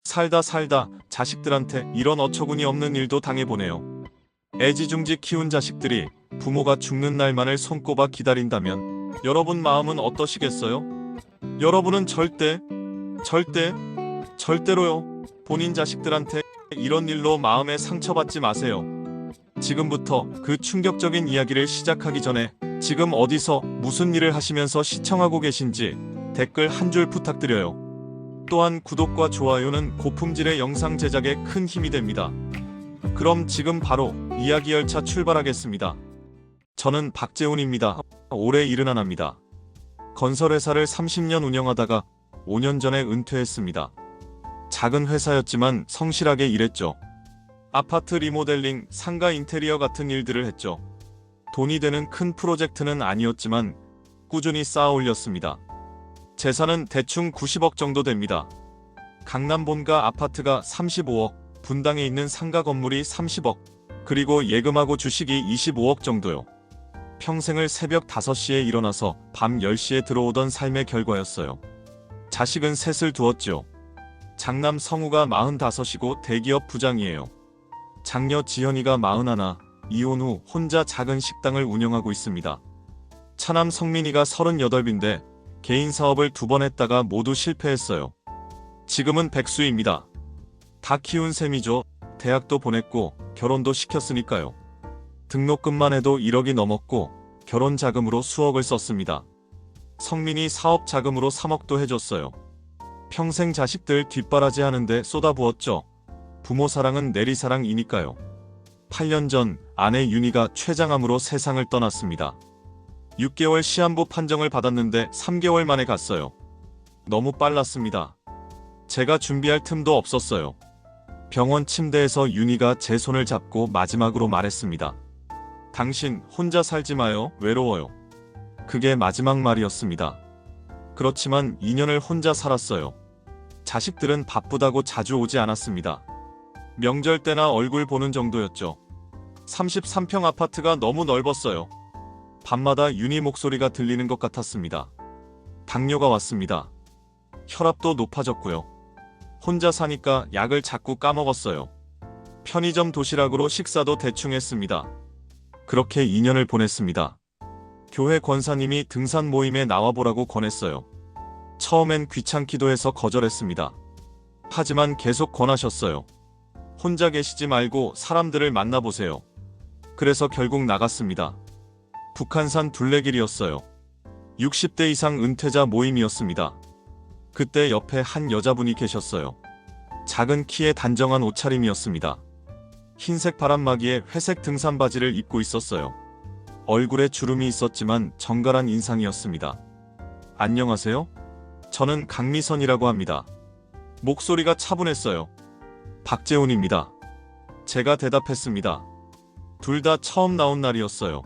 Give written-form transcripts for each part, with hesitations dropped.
살다 살다 자식들한테 이런 어처구니 없는 일도 당해보네요. 애지중지 키운 자식들이 부모가 죽는 날만을 손꼽아 기다린다면 여러분 마음은 어떠시겠어요? 여러분은 절대로요. 본인 자식들한테 이런 일로 마음에 상처받지 마세요. 지금부터 그 충격적인 이야기를 시작하기 전에 지금 어디서 무슨 일을 하시면서 시청하고 계신지 댓글 한 줄 부탁드려요. 또한 구독과 좋아요는 고품질의 영상 제작에 큰 힘이 됩니다. 그럼 지금 바로 이야기 열차 출발하겠습니다. 저는 박재훈입니다. 올해 71입니다. 건설회사를 30년 운영하다가 5년 전에 은퇴했습니다. 작은 회사였지만 성실하게 일했죠. 아파트 리모델링, 상가 인테리어 같은 일들을 했죠. 돈이 되는 큰 프로젝트는 아니었지만 꾸준히 쌓아 올렸습니다. 재산은 대충 90억 정도 됩니다. 강남 본가 아파트가 35억, 분당에 있는 상가 건물이 30억, 그리고 예금하고 주식이 25억 정도요. 평생을 새벽 5시에 일어나서 밤 10시에 들어오던 삶의 결과였어요. 자식은 셋을 두었죠. 장남 성우가 45이고 대기업 부장이에요. 장녀 지현이가 41, 이혼 후 혼자 작은 식당을 운영하고 있습니다. 차남 성민이가 38인데 개인 사업을 2번 했다가 모두 실패했어요. 지금은 백수입니다. 다 키운 셈이죠. 대학도 보냈고 결혼도 시켰으니까요. 등록금만 해도 1억이 넘었고 결혼 자금으로 수억을 썼습니다. 성민이 사업 자금으로 3억도 해줬어요. 평생 자식들 뒷바라지 하는데 쏟아부었죠. 부모 사랑은 내리사랑이니까요. 8년 전 아내 윤희가 췌장암으로 세상을 떠났습니다. 6개월 시한부 판정을 받았는데 3개월 만에 갔어요. 너무 빨랐습니다. 제가 준비할 틈도 없었어요. 병원 침대에서 윤희가 제 손을 잡고 마지막으로 말했습니다. 당신 혼자 살지 마요. 외로워요. 그게 마지막 말이었습니다. 그렇지만 2년을 혼자 살았어요. 자식들은 바쁘다고 자주 오지 않았습니다. 명절 때나 얼굴 보는 정도였죠. 33평 아파트가 너무 넓었어요. 밤마다 윤희 목소리가 들리는 것 같았습니다. 당뇨가 왔습니다. 혈압도 높아졌고요. 혼자 사니까 약을 자꾸 까먹었어요. 편의점 도시락으로 식사도 대충 했습니다. 그렇게 2년을 보냈습니다. 교회 권사님이 등산 모임에 나와보라고 권했어요. 처음엔 귀찮기도 해서 거절했습니다. 하지만 계속 권하셨어요. 혼자 계시지 말고 사람들을 만나보세요. 그래서 결국 나갔습니다. 북한산 둘레길이었어요. 60대 이상 은퇴자 모임이었습니다. 그때 옆에 한 여자분이 계셨어요. 작은 키에 단정한 옷차림이었습니다. 흰색 바람막이에 회색 등산 바지를 입고 있었어요. 얼굴에 주름이 있었지만 정갈한 인상이었습니다. 안녕하세요? 저는 강미선이라고 합니다. 목소리가 차분했어요. 박재훈입니다. 제가 대답했습니다. 둘 다 처음 나온 날이었어요.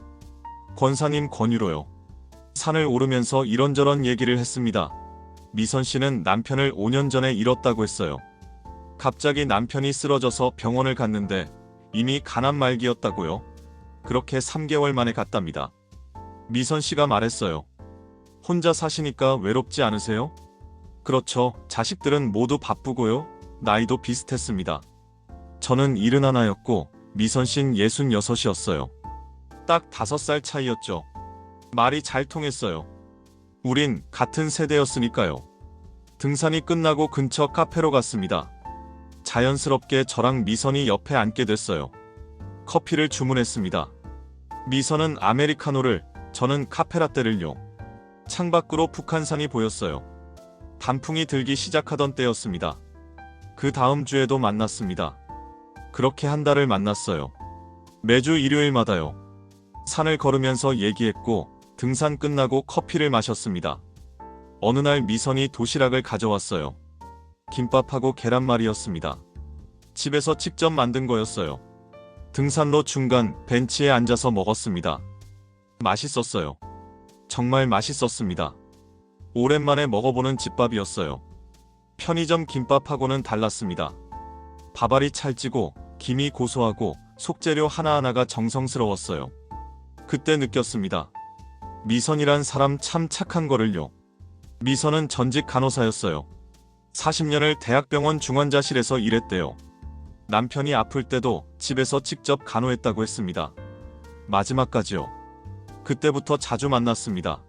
권사님 권유로요. 산을 오르면서 이런저런 얘기를 했습니다. 미선 씨는 남편을 5년 전에 잃었다고 했어요. 갑자기 남편이 쓰러져서 병원을 갔는데 이미 간암 말기였다고요. 그렇게 3개월 만에 갔답니다. 미선 씨가 말했어요. 혼자 사시니까 외롭지 않으세요? 그렇죠. 자식들은 모두 바쁘고요. 나이도 비슷했습니다. 저는 71였고 미선 씨는 66이었어요. 딱 5살 차이였죠. 말이 잘 통했어요. 우린 같은 세대였으니까요. 등산이 끝나고 근처 카페로 갔습니다. 자연스럽게 저랑 미선이 옆에 앉게 됐어요. 커피를 주문했습니다. 미선은 아메리카노를, 저는 카페라떼를요. 창밖으로 북한산이 보였어요. 단풍이 들기 시작하던 때였습니다. 그 다음 주에도 만났습니다. 그렇게 한 달을 만났어요. 매주 일요일마다요. 산을 걸으면서 얘기했고 등산 끝나고 커피를 마셨습니다. 어느 날 미선이 도시락을 가져왔어요. 김밥하고 계란말이였습니다. 집에서 직접 만든 거였어요. 등산로 중간 벤치에 앉아서 먹었습니다. 맛있었어요. 정말 맛있었습니다. 오랜만에 먹어보는 집밥이었어요. 편의점 김밥하고는 달랐습니다. 밥알이 찰지고 김이 고소하고 속재료 하나하나가 정성스러웠어요. 그때 느꼈습니다. 미선이란 사람 참 착한 거를요. 미선은 전직 간호사였어요. 40년을 대학병원 중환자실에서 일했대요. 남편이 아플 때도 집에서 직접 간호했다고 했습니다. 마지막까지요. 그때부터 자주 만났습니다.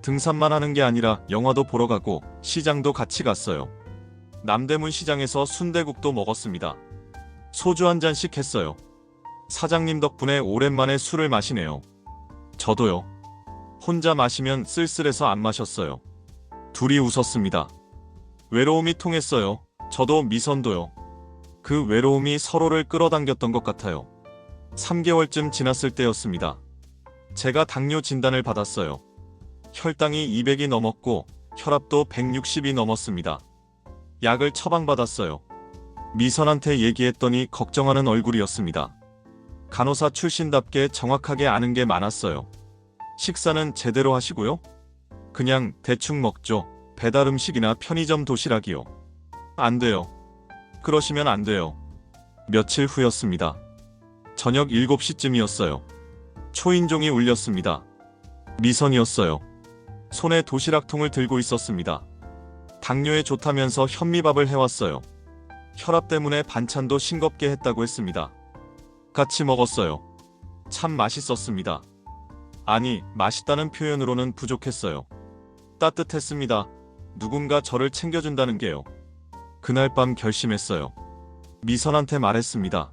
등산만 하는 게 아니라 영화도 보러 가고 시장도 같이 갔어요. 남대문 시장에서 순대국도 먹었습니다. 소주 한 잔씩 했어요. 사장님 덕분에 오랜만에 술을 마시네요. 저도요. 혼자 마시면 쓸쓸해서 안 마셨어요. 둘이 웃었습니다. 외로움이 통했어요. 저도 미선도요. 그 외로움이 서로를 끌어당겼던 것 같아요. 3개월쯤 지났을 때였습니다. 제가 당뇨 진단을 받았어요. 혈당이 200이 넘었고 혈압도 160이 넘었습니다. 약을 처방받았어요. 미선한테 얘기했더니 걱정하는 얼굴이었습니다. 간호사 출신답게 정확하게 아는 게 많았어요. 식사는 제대로 하시고요? 그냥 대충 먹죠. 배달 음식이나 편의점 도시락이요. 안 돼요. 그러시면 안 돼요. 며칠 후였습니다. 저녁 7시쯤이었어요. 초인종이 울렸습니다. 미선이었어요. 손에 도시락통을 들고 있었습니다. 당뇨에 좋다면서 현미밥을 해왔어요. 혈압 때문에 반찬도 싱겁게 했다고 했습니다. 같이 먹었어요. 참 맛있었습니다. 아니, 맛있다는 표현으로는 부족했어요. 따뜻했습니다. 누군가 저를 챙겨준다는 게요. 그날 밤 결심했어요. 미선한테 말했습니다.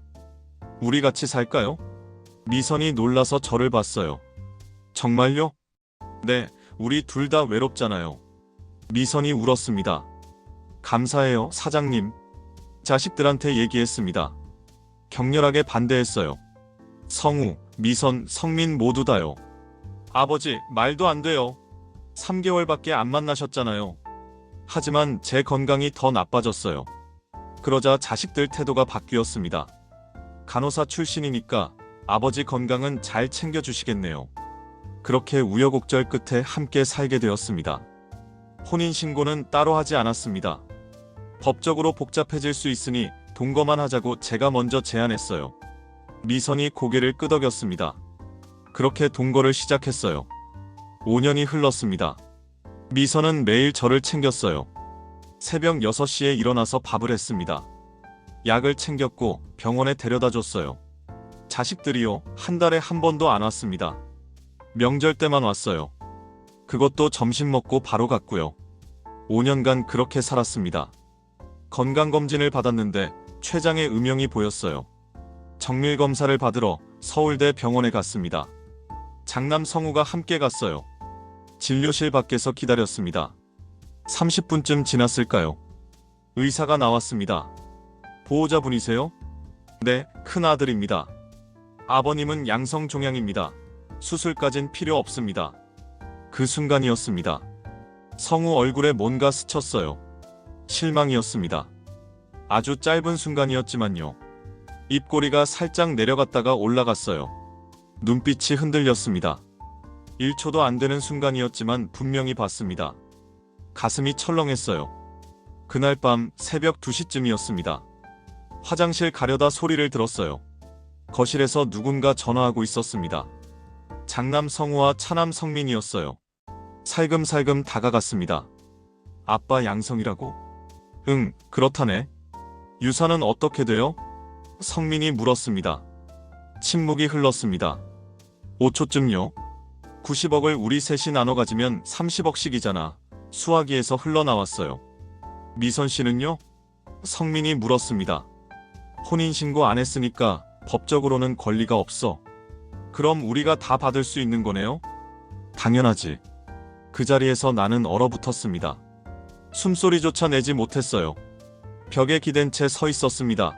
우리 같이 살까요? 미선이 놀라서 저를 봤어요. 정말요? 네, 우리 둘 다 외롭잖아요. 미선이 울었습니다. 감사해요, 사장님. 자식들한테 얘기했습니다. 격렬하게 반대했어요. 성우, 미선, 성민 모두 다요. 아버지, 말도 안 돼요. 3개월밖에 안 만나셨잖아요. 하지만 제 건강이 더 나빠졌어요. 그러자 자식들 태도가 바뀌었습니다. 간호사 출신이니까 아버지 건강은 잘 챙겨주시겠네요. 그렇게 우여곡절 끝에 함께 살게 되었습니다. 혼인신고는 따로 하지 않았습니다. 법적으로 복잡해질 수 있으니 동거만 하자고 제가 먼저 제안했어요. 미선이 고개를 끄덕였습니다. 그렇게 동거를 시작했어요. 5년이 흘렀습니다. 미선은 매일 저를 챙겼어요. 새벽 6시에 일어나서 밥을 했습니다. 약을 챙겼고 병원에 데려다 줬어요. 자식들이요, 한 달에 한 번도 안 왔습니다. 명절 때만 왔어요. 그것도 점심 먹고 바로 갔고요. 5년간 그렇게 살았습니다. 건강검진을 받았는데 췌장에 음영이 보였어요. 정밀검사를 받으러 서울대 병원에 갔습니다. 장남 성우가 함께 갔어요. 진료실 밖에서 기다렸습니다. 30분쯤 지났을까요? 의사가 나왔습니다. 보호자분이세요? 네, 큰아들입니다. 아버님은 양성종양입니다. 수술까진 필요 없습니다. 그 순간이었습니다. 성우 얼굴에 뭔가 스쳤어요. 실망이었습니다. 아주 짧은 순간이었지만요. 입꼬리가 살짝 내려갔다가 올라갔어요. 눈빛이 흔들렸습니다. 1초도 안 되는 순간이었지만 분명히 봤습니다. 가슴이 철렁했어요. 그날 밤 새벽 2시쯤이었습니다. 화장실 가려다 소리를 들었어요. 거실에서 누군가 전화하고 있었습니다. 장남 성우와 차남 성민이었어요. 살금살금 다가갔습니다. 아빠 양성이라고? 응, 그렇다네. 유산은 어떻게 돼요? 성민이 물었습니다. 침묵이 흘렀습니다. 5초쯤요. 90억을 우리 셋이 나눠 가지면 30억씩이잖아. 수화기에서 흘러나왔어요. 미선 씨는요? 성민이 물었습니다. 혼인신고 안 했으니까 법적으로는 권리가 없어. 그럼 우리가 다 받을 수 있는 거네요? 당연하지. 그 자리에서 나는 얼어붙었습니다. 숨소리조차 내지 못했어요. 벽에 기댄 채 서 있었습니다.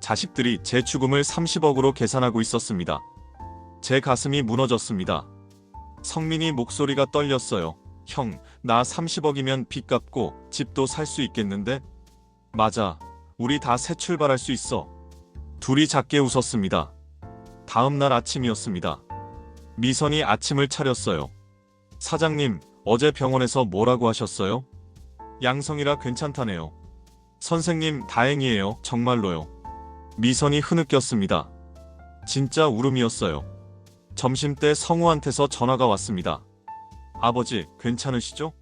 자식들이 제 죽음을 30억으로 계산하고 있었습니다. 제 가슴이 무너졌습니다. 성민이 목소리가 떨렸어요. 형, 나 30억이면 빚 갚고 집도 살 수 있겠는데? 맞아. 우리 다 새 출발할 수 있어. 둘이 작게 웃었습니다. 다음 날 아침이었습니다. 미선이 아침을 차렸어요. 사장님, 어제 병원에서 뭐라고 하셨어요? 양성이라 괜찮다네요. 선생님, 다행이에요. 정말로요. 미선이 흐느꼈습니다. 진짜 울음이었어요. 점심때 성우한테서 전화가 왔습니다. 아버지, 괜찮으시죠?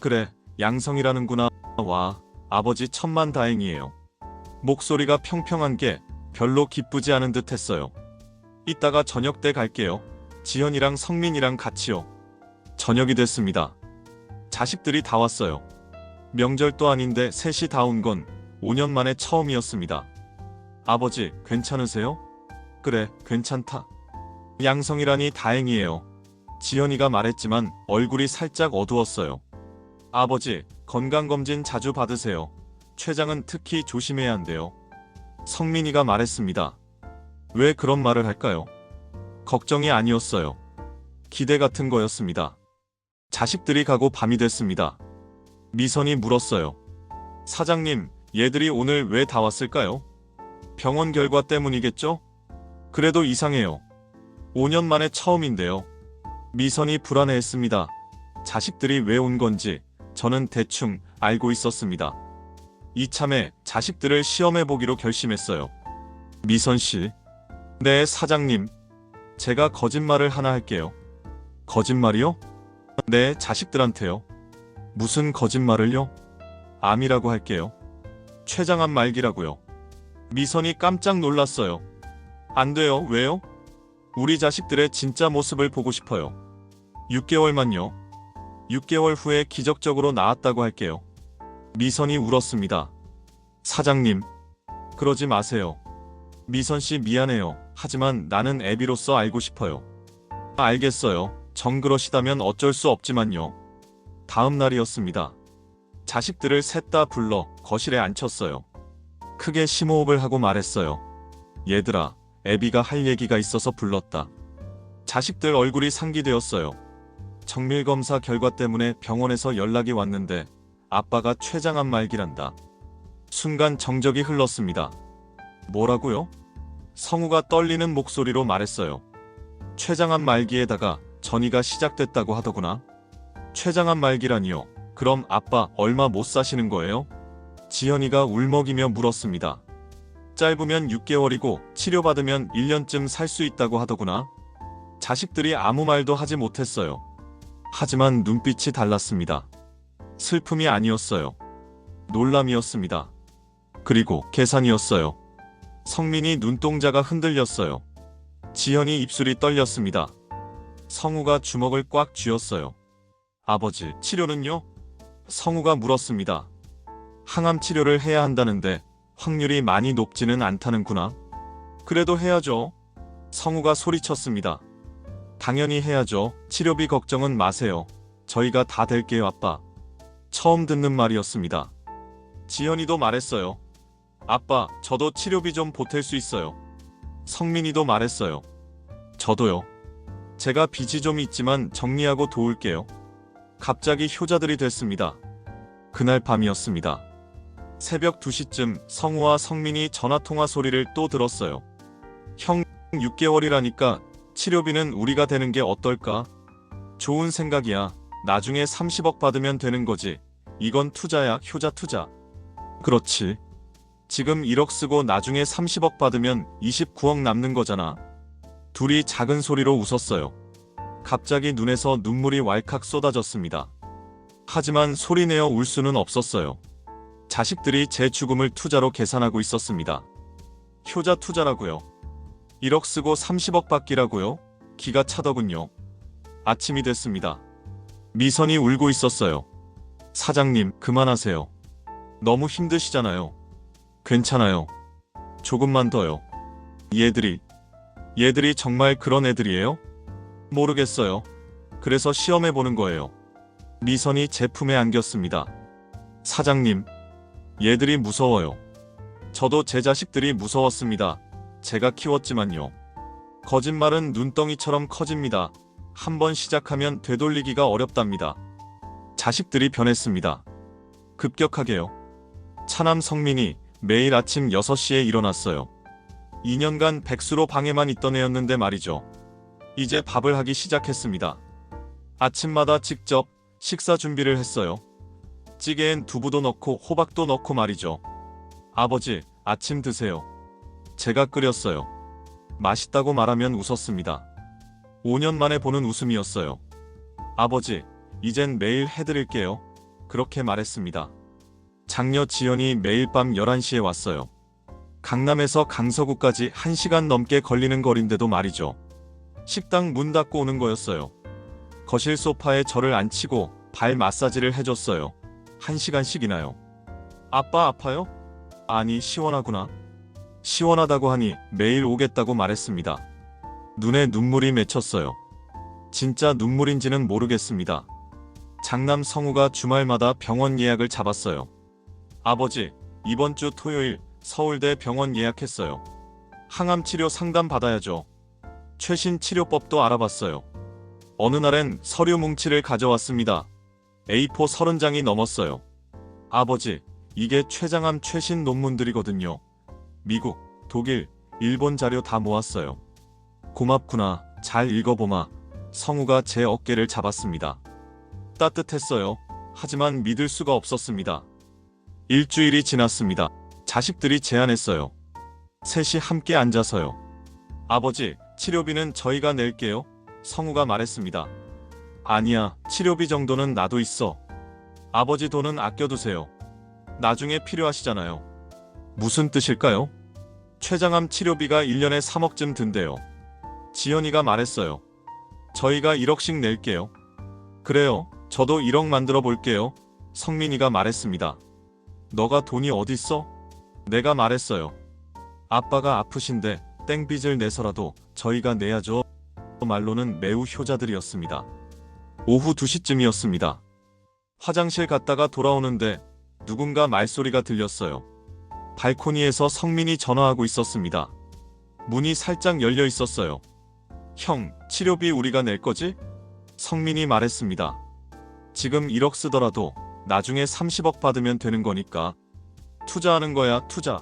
그래, 양성이라는구나. 와, 아버지 천만다행이에요. 목소리가 평평한 게 별로 기쁘지 않은 듯 했어요. 이따가 저녁 때 갈게요. 지현이랑 성민이랑 같이요. 저녁이 됐습니다. 자식들이 다 왔어요. 명절도 아닌데 셋이 다 온 건 5년 만에 처음이었습니다. 아버지, 괜찮으세요? 그래, 괜찮다. 양성이라니 다행이에요. 지현이가 말했지만 얼굴이 살짝 어두웠어요. 아버지, 건강검진 자주 받으세요. 췌장은 특히 조심해야 한대요. 성민이가 말했습니다. 왜 그런 말을 할까요? 걱정이 아니었어요. 기대 같은 거였습니다. 자식들이 가고 밤이 됐습니다. 미선이 물었어요. 사장님, 얘들이 오늘 왜 다 왔을까요? 병원 결과 때문이겠죠? 그래도 이상해요. 5년 만에 처음인데요. 미선이 불안해했습니다. 자식들이 왜 온 건지 저는 대충 알고 있었습니다. 이참에 자식들을 시험해보기로 결심했어요. 미선 씨. 네, 사장님. 제가 거짓말을 하나 할게요. 거짓말이요? 네, 자식들한테요. 무슨 거짓말을요? 암이라고 할게요. 췌장암 말기라고요. 미선이 깜짝 놀랐어요. 안 돼요. 왜요? 우리 자식들의 진짜 모습을 보고 싶어요. 6개월만요. 6개월 후에 기적적으로 나았다고 할게요. 미선이 울었습니다. 사장님, 그러지 마세요. 미선 씨 미안해요. 하지만 나는 애비로서 알고 싶어요. 알겠어요. 정그러시다면 어쩔 수 없지만요. 다음 날이었습니다. 자식들을 셋 다 불러 거실에 앉혔어요. 크게 심호흡을 하고 말했어요. 얘들아, 애비가 할 얘기가 있어서 불렀다. 자식들 얼굴이 상기되었어요. 정밀검사 결과 때문에 병원에서 연락이 왔는데 아빠가 췌장암 말기란다. 순간 정적이 흘렀습니다. 뭐라고요? 성우가 떨리는 목소리로 말했어요. 췌장암 말기에다가 전이가 시작됐다고 하더구나. 췌장암 말기라니요. 그럼 아빠 얼마 못 사시는 거예요? 지현이가 울먹이며 물었습니다. 짧으면 6개월이고 치료받으면 1년쯤 살 수 있다고 하더구나. 자식들이 아무 말도 하지 못했어요. 하지만 눈빛이 달랐습니다. 슬픔이 아니었어요. 놀람이었습니다. 그리고 계산이었어요. 성민이 눈동자가 흔들렸어요. 지현이 입술이 떨렸습니다. 성우가 주먹을 꽉 쥐었어요. 아버지, 치료는요? 성우가 물었습니다. 항암 치료를 해야 한다는데 확률이 많이 높지는 않다는구나. 그래도 해야죠. 성우가 소리쳤습니다. 당연히 해야죠. 치료비 걱정은 마세요. 저희가 다 될게요, 아빠. 처음 듣는 말이었습니다. 지현이도 말했어요. 아빠, 저도 치료비 좀 보탤 수 있어요. 성민이도 말했어요. 저도요. 제가 빚이 좀 있지만 정리하고 도울게요. 갑자기 효자들이 됐습니다. 그날 밤이었습니다. 새벽 2시쯤 성우와 성민이 전화통화 소리를 또 들었어요. 형, 6개월이라니까 치료비는 우리가 대는 게 어떨까? 좋은 생각이야. 나중에 30억 받으면 되는 거지. 이건 투자야, 효자 투자. 그렇지. 지금 1억 쓰고 나중에 30억 받으면 29억 남는 거잖아. 둘이 작은 소리로 웃었어요. 갑자기 눈에서 눈물이 왈칵 쏟아졌습니다. 하지만 소리내어 울 수는 없었어요. 자식들이 제 죽음을 투자로 계산하고 있었습니다. 효자 투자라고요. 1억 쓰고 30억 받기라고요? 기가 차더군요. 아침이 됐습니다. 미선이 울고 있었어요. 사장님, 그만하세요. 너무 힘드시잖아요. 괜찮아요. 조금만 더요. 얘들이 정말 그런 애들이에요? 모르겠어요. 그래서 시험해보는 거예요. 미선이 제 품에 안겼습니다. 사장님, 얘들이 무서워요. 저도 제 자식들이 무서웠습니다. 제가 키웠지만요. 거짓말은 눈덩이처럼 커집니다. 한번 시작하면 되돌리기가 어렵답니다. 자식들이 변했습니다. 급격하게요. 차남 성민이 매일 아침 6시에 일어났어요. 2년간 백수로 방에만 있던 애였는데 말이죠. 이제 밥을 하기 시작했습니다. 아침마다 직접 식사 준비를 했어요. 찌개엔 두부도 넣고 호박도 넣고 말이죠. 아버지, 아침 드세요. 제가 끓였어요. 맛있다고 말하면 웃었습니다. 5년 만에 보는 웃음이었어요. 아버지, 이젠 매일 해드릴게요. 그렇게 말했습니다. 장녀 지연이 매일 밤 11시에 왔어요. 강남에서 강서구까지 1시간 넘게 걸리는 거리인데도 말이죠. 식당 문 닫고 오는 거였어요. 거실 소파에 저를 앉히고 발 마사지를 해줬어요. 1시간씩이나요. 아빠 아파요? 아니 시원하구나. 시원하다고 하니 매일 오겠다고 말했습니다. 눈에 눈물이 맺혔어요. 진짜 눈물인지는 모르겠습니다. 장남 성우가 주말마다 병원 예약을 잡았어요. 아버지, 이번 주 토요일 서울대 병원 예약했어요. 항암 치료 상담 받아야죠. 최신 치료법도 알아봤어요. 어느 날엔 서류 뭉치를 가져왔습니다. A4 30장이 넘었어요. 아버지, 이게 췌장암 최신 논문들이거든요. 미국, 독일, 일본 자료 다 모았어요. 고맙구나. 잘 읽어보마. 성우가 제 어깨를 잡았습니다. 따뜻했어요. 하지만 믿을 수가 없었습니다. 일주일이 지났습니다. 자식들이 제안했어요. 셋이 함께 앉아서요. 아버지, 치료비는 저희가 낼게요. 성우가 말했습니다. 아니야, 치료비 정도는 나도 있어. 아버지 돈은 아껴두세요. 나중에 필요하시잖아요. 무슨 뜻일까요? 췌장암 치료비가 1년에 3억쯤 든대요. 지연이가 말했어요. 저희가 1억씩 낼게요. 그래요, 저도 1억 만들어 볼게요. 성민이가 말했습니다. 너가 돈이 어딨어? 내가 말했어요. 아빠가 아프신데 땡빚을 내서라도 저희가 내야죠. 말로는 매우 효자들이었습니다. 오후 2시쯤이었습니다. 화장실 갔다가 돌아오는데 누군가 말소리가 들렸어요. 발코니에서 성민이 전화하고 있었습니다. 문이 살짝 열려 있었어요. 형, 치료비 우리가 낼 거지? 성민이 말했습니다. 지금 1억 쓰더라도 나중에 30억 받으면 되는 거니까. 투자하는 거야, 투자.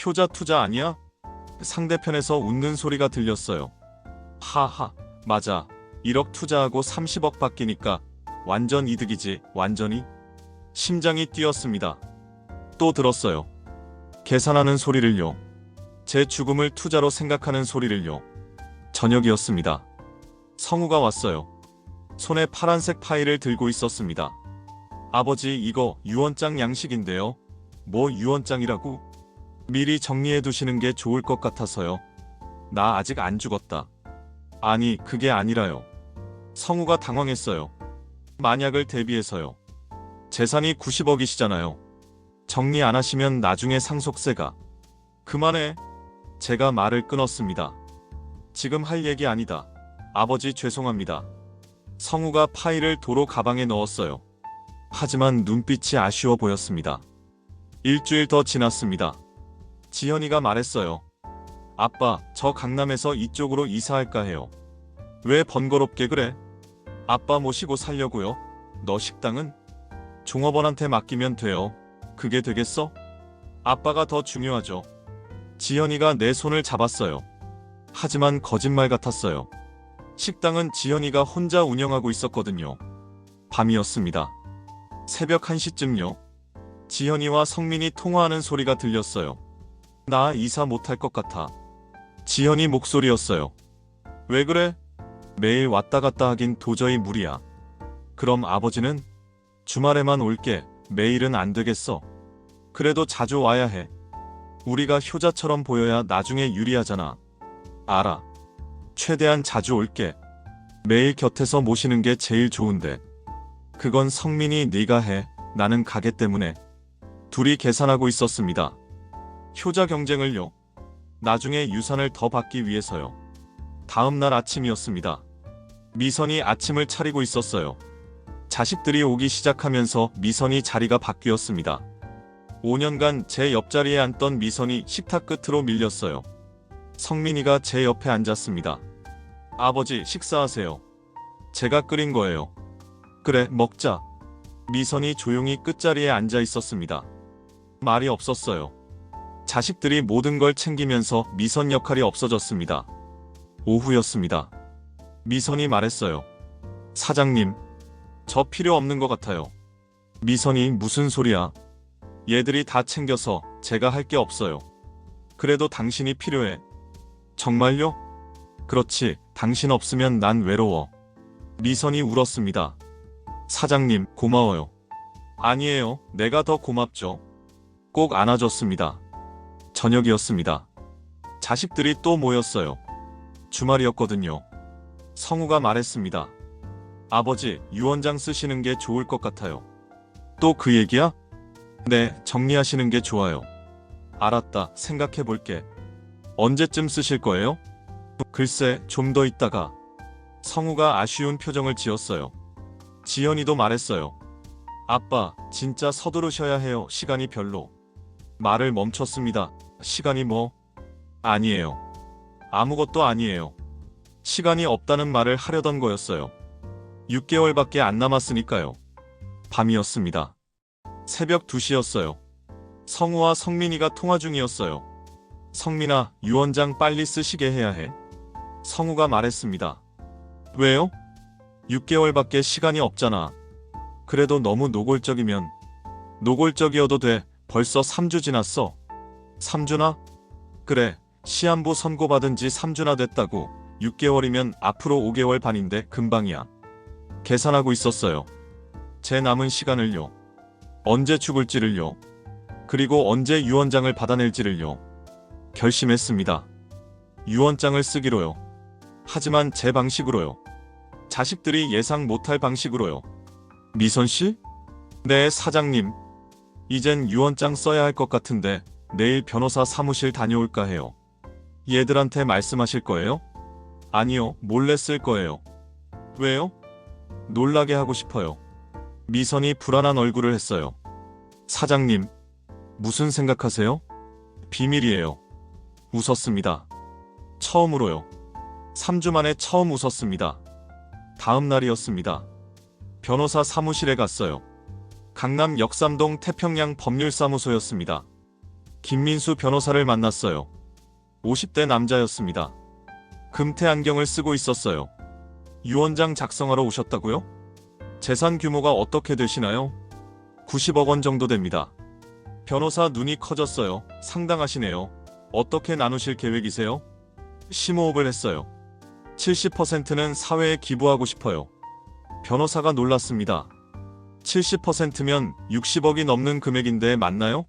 효자 투자 아니야? 상대편에서 웃는 소리가 들렸어요. 하하, 맞아. 1억 투자하고 30억 받기니까 완전 이득이지, 완전히. 심장이 뛰었습니다. 또 들었어요. 계산하는 소리를요. 제 죽음을 투자로 생각하는 소리를요. 저녁이었습니다. 성우가 왔어요. 손에 파란색 파일을 들고 있었습니다. 아버지, 이거 유언장 양식인데요. 뭐 유언장이라고? 미리 정리해 두시는 게 좋을 것 같아서요. 나 아직 안 죽었다. 아니, 그게 아니라요. 성우가 당황했어요. 만약을 대비해서요. 재산이 90억이시잖아요. 정리 안 하시면 나중에 상속세가. 그만해. 제가 말을 끊었습니다. 지금 할 얘기 아니다. 아버지 죄송합니다. 성우가 파일을 도로 가방에 넣었어요. 하지만 눈빛이 아쉬워 보였습니다. 일주일 더 지났습니다. 지연이가 말했어요. 아빠, 저 강남에서 이쪽으로 이사할까 해요. 왜 번거롭게 그래? 아빠 모시고 살려고요. 너 식당은? 종업원한테 맡기면 돼요. 그게 되겠어? 아빠가 더 중요하죠. 지연이가 내 손을 잡았어요. 하지만 거짓말 같았어요. 식당은 지연이가 혼자 운영하고 있었거든요. 밤이었습니다. 새벽 1시쯤요. 지연이와 성민이 통화하는 소리가 들렸어요. 나 이사 못할 것 같아. 지연이 목소리였어요. 왜 그래? 매일 왔다 갔다 하긴 도저히 무리야. 그럼 아버지는? 주말에만 올게. 매일은 안 되겠어. 그래도 자주 와야 해. 우리가 효자처럼 보여야 나중에 유리하잖아. 알아. 최대한 자주 올게. 매일 곁에서 모시는 게 제일 좋은데. 그건 성민이 네가 해. 나는 가게 때문에. 둘이 계산하고 있었습니다. 효자 경쟁을요. 나중에 유산을 더 받기 위해서요. 다음 날 아침이었습니다. 미선이 아침을 차리고 있었어요. 자식들이 오기 시작하면서 미선이 자리가 바뀌었습니다. 5년간 제 옆자리에 앉던 미선이 식탁 끝으로 밀렸어요. 성민이가 제 옆에 앉았습니다. 아버지, 식사하세요. 제가 끓인 거예요. 그래, 먹자. 미선이 조용히 끝자리에 앉아 있었습니다. 말이 없었어요. 자식들이 모든 걸 챙기면서 미선 역할이 없어졌습니다. 오후였습니다. 미선이 말했어요. 사장님, 저 필요 없는 것 같아요. 미선이 무슨 소리야? 얘들이 다 챙겨서 제가 할 게 없어요. 그래도 당신이 필요해. 정말요? 그렇지, 당신 없으면 난 외로워. 미선이 울었습니다. 사장님, 고마워요. 아니에요. 내가 더 고맙죠. 꼭 안아줬습니다. 저녁이었습니다. 자식들이 또 모였어요. 주말이었거든요. 성우가 말했습니다. 아버지, 유언장 쓰시는 게 좋을 것 같아요. 또 그 얘기야? 네, 정리하시는 게 좋아요. 알았다, 생각해 볼게. 언제쯤 쓰실 거예요? 글쎄, 좀 더 있다가. 성우가 아쉬운 표정을 지었어요. 지연이도 말했어요. 아빠, 진짜 서두르셔야 해요. 시간이 별로. 말을 멈췄습니다. 시간이 뭐? 아니에요. 아무것도 아니에요. 시간이 없다는 말을 하려던 거였어요. 6개월밖에 안 남았으니까요. 밤이었습니다. 새벽 2시였어요. 성우와 성민이가 통화 중이었어요. 성민아, 유언장 빨리 쓰시게 해야 해. 성우가 말했습니다. 왜요? 6개월밖에 시간이 없잖아. 그래도 너무 노골적이면. 노골적이어도 돼. 벌써 3주 지났어. 3주나? 그래, 시한부 선고받은 지 3주나 됐다고. 6개월이면 앞으로 5개월 반인데 금방이야. 계산하고 있었어요. 제 남은 시간을요. 언제 죽을지를요. 그리고 언제 유언장을 받아낼지를요. 결심했습니다. 유언장을 쓰기로요. 하지만 제 방식으로요. 자식들이 예상 못할 방식으로요. 미선씨? 네, 사장님. 이젠 유언장 써야 할 것 같은데 내일 변호사 사무실 다녀올까 해요. 얘들한테 말씀하실 거예요? 아니요, 몰래 쓸 거예요. 왜요? 놀라게 하고 싶어요. 미선이 불안한 얼굴을 했어요. 사장님, 무슨 생각하세요? 비밀이에요. 웃었습니다. 처음으로요. 3주 만에 처음 웃었습니다. 다음 날이었습니다. 변호사 사무실에 갔어요. 강남 역삼동 태평양 법률사무소였습니다. 김민수 변호사를 만났어요. 50대 남자였습니다. 금태 안경을 쓰고 있었어요. 유언장 작성하러 오셨다고요? 재산 규모가 어떻게 되시나요? 90억 원 정도 됩니다. 변호사 눈이 커졌어요. 상당하시네요. 어떻게 나누실 계획이세요? 심호흡을 했어요. 70%는 사회에 기부하고 싶어요. 변호사가 놀랐습니다. 70%면 60억이 넘는 금액인데 맞나요?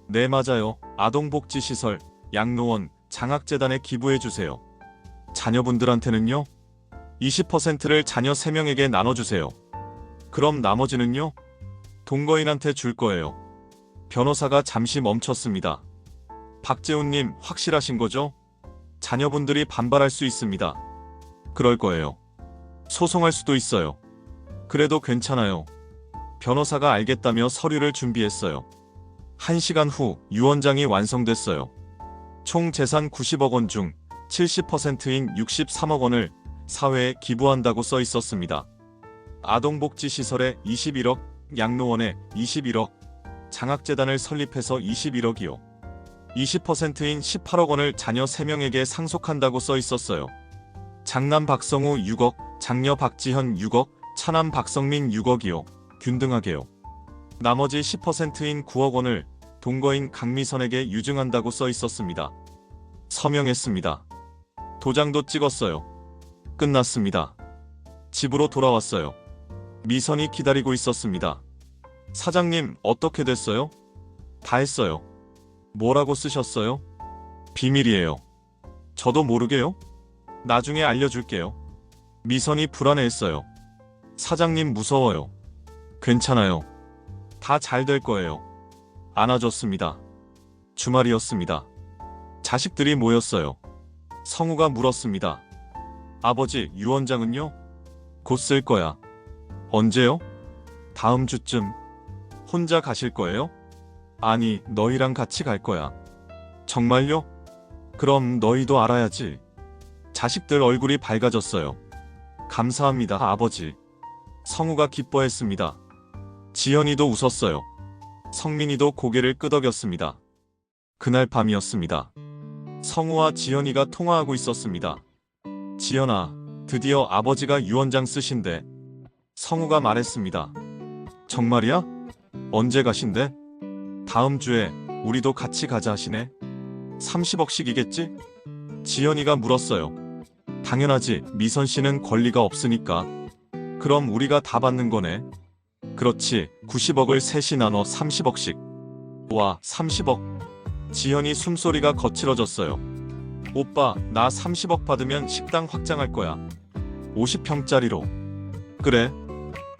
네, 맞아요. 아동복지시설, 양로원, 장학재단에 기부해주세요. 자녀분들한테는요? 20%를 자녀 3명에게 나눠주세요. 그럼 나머지는요? 동거인한테 줄 거예요. 변호사가 잠시 멈췄습니다. 박재훈님, 확실하신 거죠? 자녀분들이 반발할 수 있습니다. 그럴 거예요. 소송할 수도 있어요. 그래도 괜찮아요. 변호사가 알겠다며 서류를 준비했어요. 1시간 후 유언장이 완성됐어요. 총 재산 90억 원 중 70%인 63억 원을 사회에 기부한다고 써 있었습니다. 아동복지시설에 21억, 양로원에 21억, 장학재단을 설립해서 21억이요. 20%인 18억 원을 자녀 3명에게 상속한다고 써 있었어요. 장남 박성우 6억, 장녀 박지현 6억, 차남 박성민 6억이요. 균등하게요. 나머지 10%인 9억 원을 동거인 강미선에게 유증한다고 써 있었습니다. 서명했습니다. 도장도 찍었어요. 끝났습니다. 집으로 돌아왔어요. 미선이 기다리고 있었습니다. 사장님, 어떻게 됐어요? 다 했어요. 뭐라고 쓰셨어요? 비밀이에요. 저도 모르게요? 나중에 알려줄게요. 미선이 불안해했어요. 사장님, 무서워요. 괜찮아요. 다 잘 될 거예요. 안아줬습니다. 주말이었습니다. 자식들이 모였어요. 성우가 물었습니다. 아버지, 유언장은요? 곧 쓸 거야. 언제요? 다음 주쯤. 혼자 가실 거예요? 아니, 너희랑 같이 갈 거야. 정말요? 그럼 너희도 알아야지. 자식들 얼굴이 밝아졌어요. 감사합니다, 아버지. 성우가 기뻐했습니다. 지연이도 웃었어요. 성민이도 고개를 끄덕였습니다. 그날 밤이었습니다. 성우와 지연이가 통화하고 있었습니다. 지연아, 드디어 아버지가 유언장 쓰신대. 성우가 말했습니다. 정말이야? 언제 가신대? 다음 주에 우리도 같이 가자 하시네. 30억씩이겠지? 지연이가 물었어요. 당연하지, 미선 씨는 권리가 없으니까. 그럼 우리가 다 받는 거네. 그렇지, 90억을 셋이 나눠 30억씩. 와, 30억. 지현이 숨소리가 거칠어졌어요. 오빠, 나 30억 받으면 식당 확장할 거야. 50평짜리로. 그래,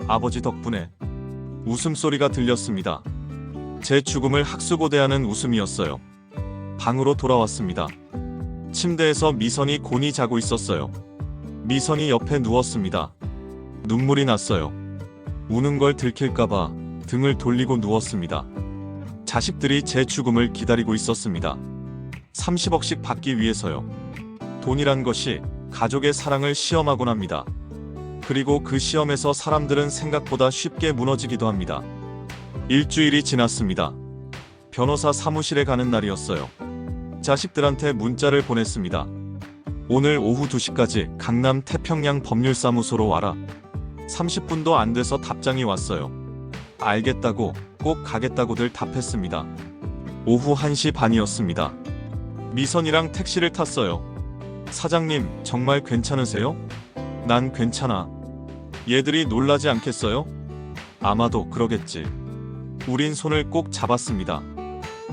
아버지 덕분에. 웃음소리가 들렸습니다. 제 죽음을 학수고대하는 웃음이었어요. 방으로 돌아왔습니다. 침대에서 미선이 곤히 자고 있었어요. 미선이 옆에 누웠습니다. 눈물이 났어요. 우는 걸 들킬까봐 등을 돌리고 누웠습니다. 자식들이 제 죽음을 기다리고 있었습니다. 30억씩 받기 위해서요. 돈이란 것이 가족의 사랑을 시험하곤 합니다. 그리고 그 시험에서 사람들은 생각보다 쉽게 무너지기도 합니다. 일주일이 지났습니다. 변호사 사무실에 가는 날이었어요. 자식들한테 문자를 보냈습니다. 오늘 오후 2시까지 강남 태평양 법률사무소로 와라. 30분도 안 돼서 답장이 왔어요. 알겠다고, 꼭 가겠다고들 답했습니다. 오후 1시 반이었습니다. 미선이랑 택시를 탔어요. 사장님, 정말 괜찮으세요? 난 괜찮아. 얘들이 놀라지 않겠어요? 아마도 그러겠지. 우린 손을 꼭 잡았습니다.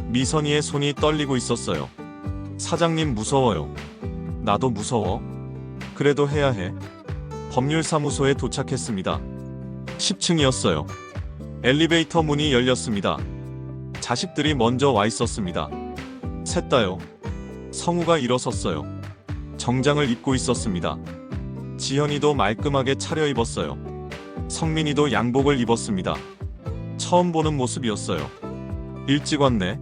미선이의 손이 떨리고 있었어요. 사장님 무서워요. 나도 무서워. 그래도 해야 해. 법률사무소에 도착했습니다. 10층이었어요. 엘리베이터 문이 열렸습니다. 자식들이 먼저 와 있었습니다. 셋 다요. 성우가 일어섰어요. 정장을 입고 있었습니다. 지현이도 말끔하게 차려입었어요. 성민이도 양복을 입었습니다. 처음 보는 모습이었어요. 일찍 왔네.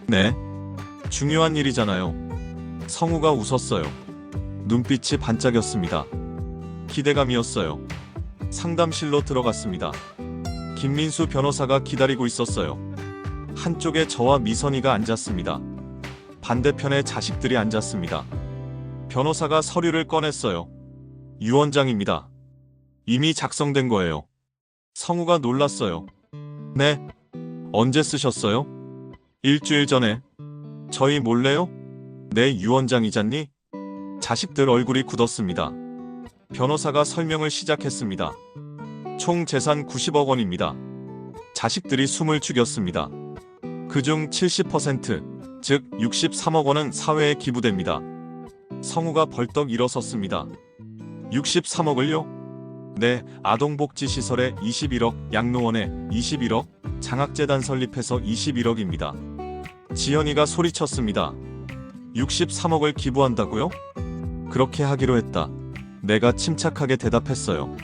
네. 중요한 일이잖아요. 성우가 웃었어요. 눈빛이 반짝였습니다. 기대감이었어요. 상담실로 들어갔습니다. 김민수 변호사가 기다리고 있었어요. 한쪽에 저와 미선이가 앉았습니다. 반대편에 자식들이 앉았습니다. 변호사가 서류를 꺼냈어요. 유언장입니다. 이미 작성된 거예요. 성우가 놀랐어요. 네. 언제 쓰셨어요? 일주일 전에. 저희 몰래요? 내 유언장이잖니? 자식들 얼굴이 굳었습니다. 변호사가 설명을 시작했습니다. 총 재산 90억 원입니다. 자식들이 숨을 죽였습니다. 그중 70%, 즉 63억 원은 사회에 기부됩니다. 성우가 벌떡 일어섰습니다. 63억을요? 네, 아동복지시설에 21억, 양로원에 21억, 장학재단 설립해서 21억입니다. 지현이가 소리쳤습니다. 63억을 기부한다고요? 그렇게 하기로 했다. 내가 침착하게 대답했어요.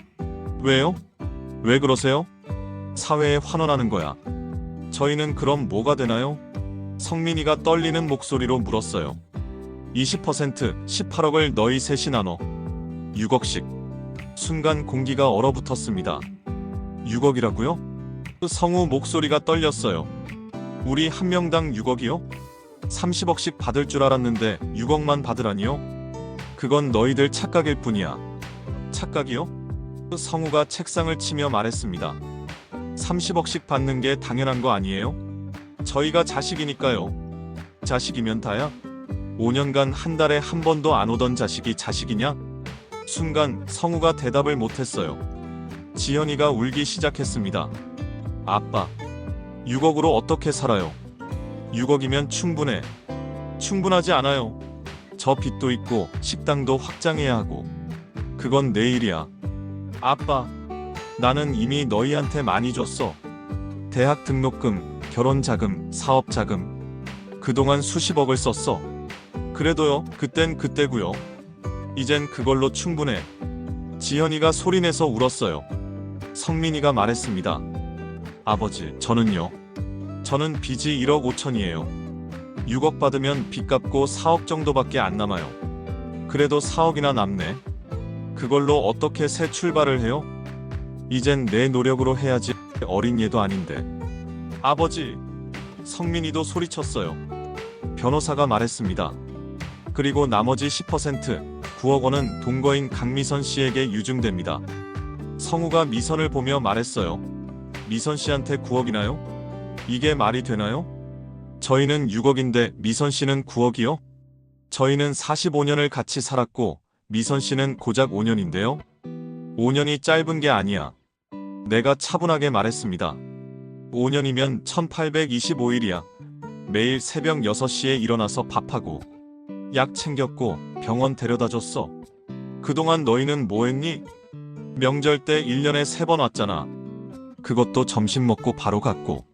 왜요? 왜 그러세요? 사회에 환원하는 거야. 저희는 그럼 뭐가 되나요? 성민이가 떨리는 목소리로 물었어요. 20% 18억을 너희 셋이 나눠. 6억씩. 순간 공기가 얼어붙었습니다. 6억이라고요? 성우 목소리가 떨렸어요. 우리 한 명당 6억이요? 30억씩 받을 줄 알았는데 6억만 받으라니요? 그건 너희들 착각일 뿐이야. 착각이요? 성우가 책상을 치며 말했습니다. 30억씩 받는 게 당연한 거 아니에요? 저희가 자식이니까요. 자식이면 다야? 5년간 한 달에 한 번도 안 오던 자식이 자식이냐? 순간 성우가 대답을 못했어요. 지현이가 울기 시작했습니다. 아빠, 6억으로 어떻게 살아요? 6억이면 충분해. 충분하지 않아요. 저 빚도 있고 식당도 확장해야 하고. 그건 내일이야. 아빠, 나는 이미 너희한테 많이 줬어. 대학 등록금, 결혼자금, 사업자금. 그동안 수십억을 썼어. 그래도요, 그땐 그때고요. 이젠 그걸로 충분해. 지현이가 소리내서 울었어요. 성민이가 말했습니다. 아버지, 저는요. 저는 빚이 1억 5천이에요. 6억 받으면 빚 갚고 4억 정도밖에 안 남아요. 그래도 4억이나 남네. 그걸로 어떻게 새 출발을 해요? 이젠 내 노력으로 해야지. 어린 얘도 아닌데. 아버지, 성민이도 소리쳤어요. 변호사가 말했습니다. 그리고 나머지 10%, 9억 원은 동거인 강미선 씨에게 유증됩니다. 성우가 미선을 보며 말했어요. 미선 씨한테 9억이나요? 이게 말이 되나요? 저희는 6억인데 미선 씨는 9억이요? 저희는 45년을 같이 살았고 미선 씨는 고작 5년인데요? 5년이 짧은 게 아니야. 내가 차분하게 말했습니다. 5년이면 1825일이야. 매일 새벽 6시에 일어나서 밥하고 약 챙겼고 병원 데려다 줬어. 그동안 너희는 뭐 했니? 명절 때 1년에 3번 왔잖아. 그것도 점심 먹고 바로 갔고.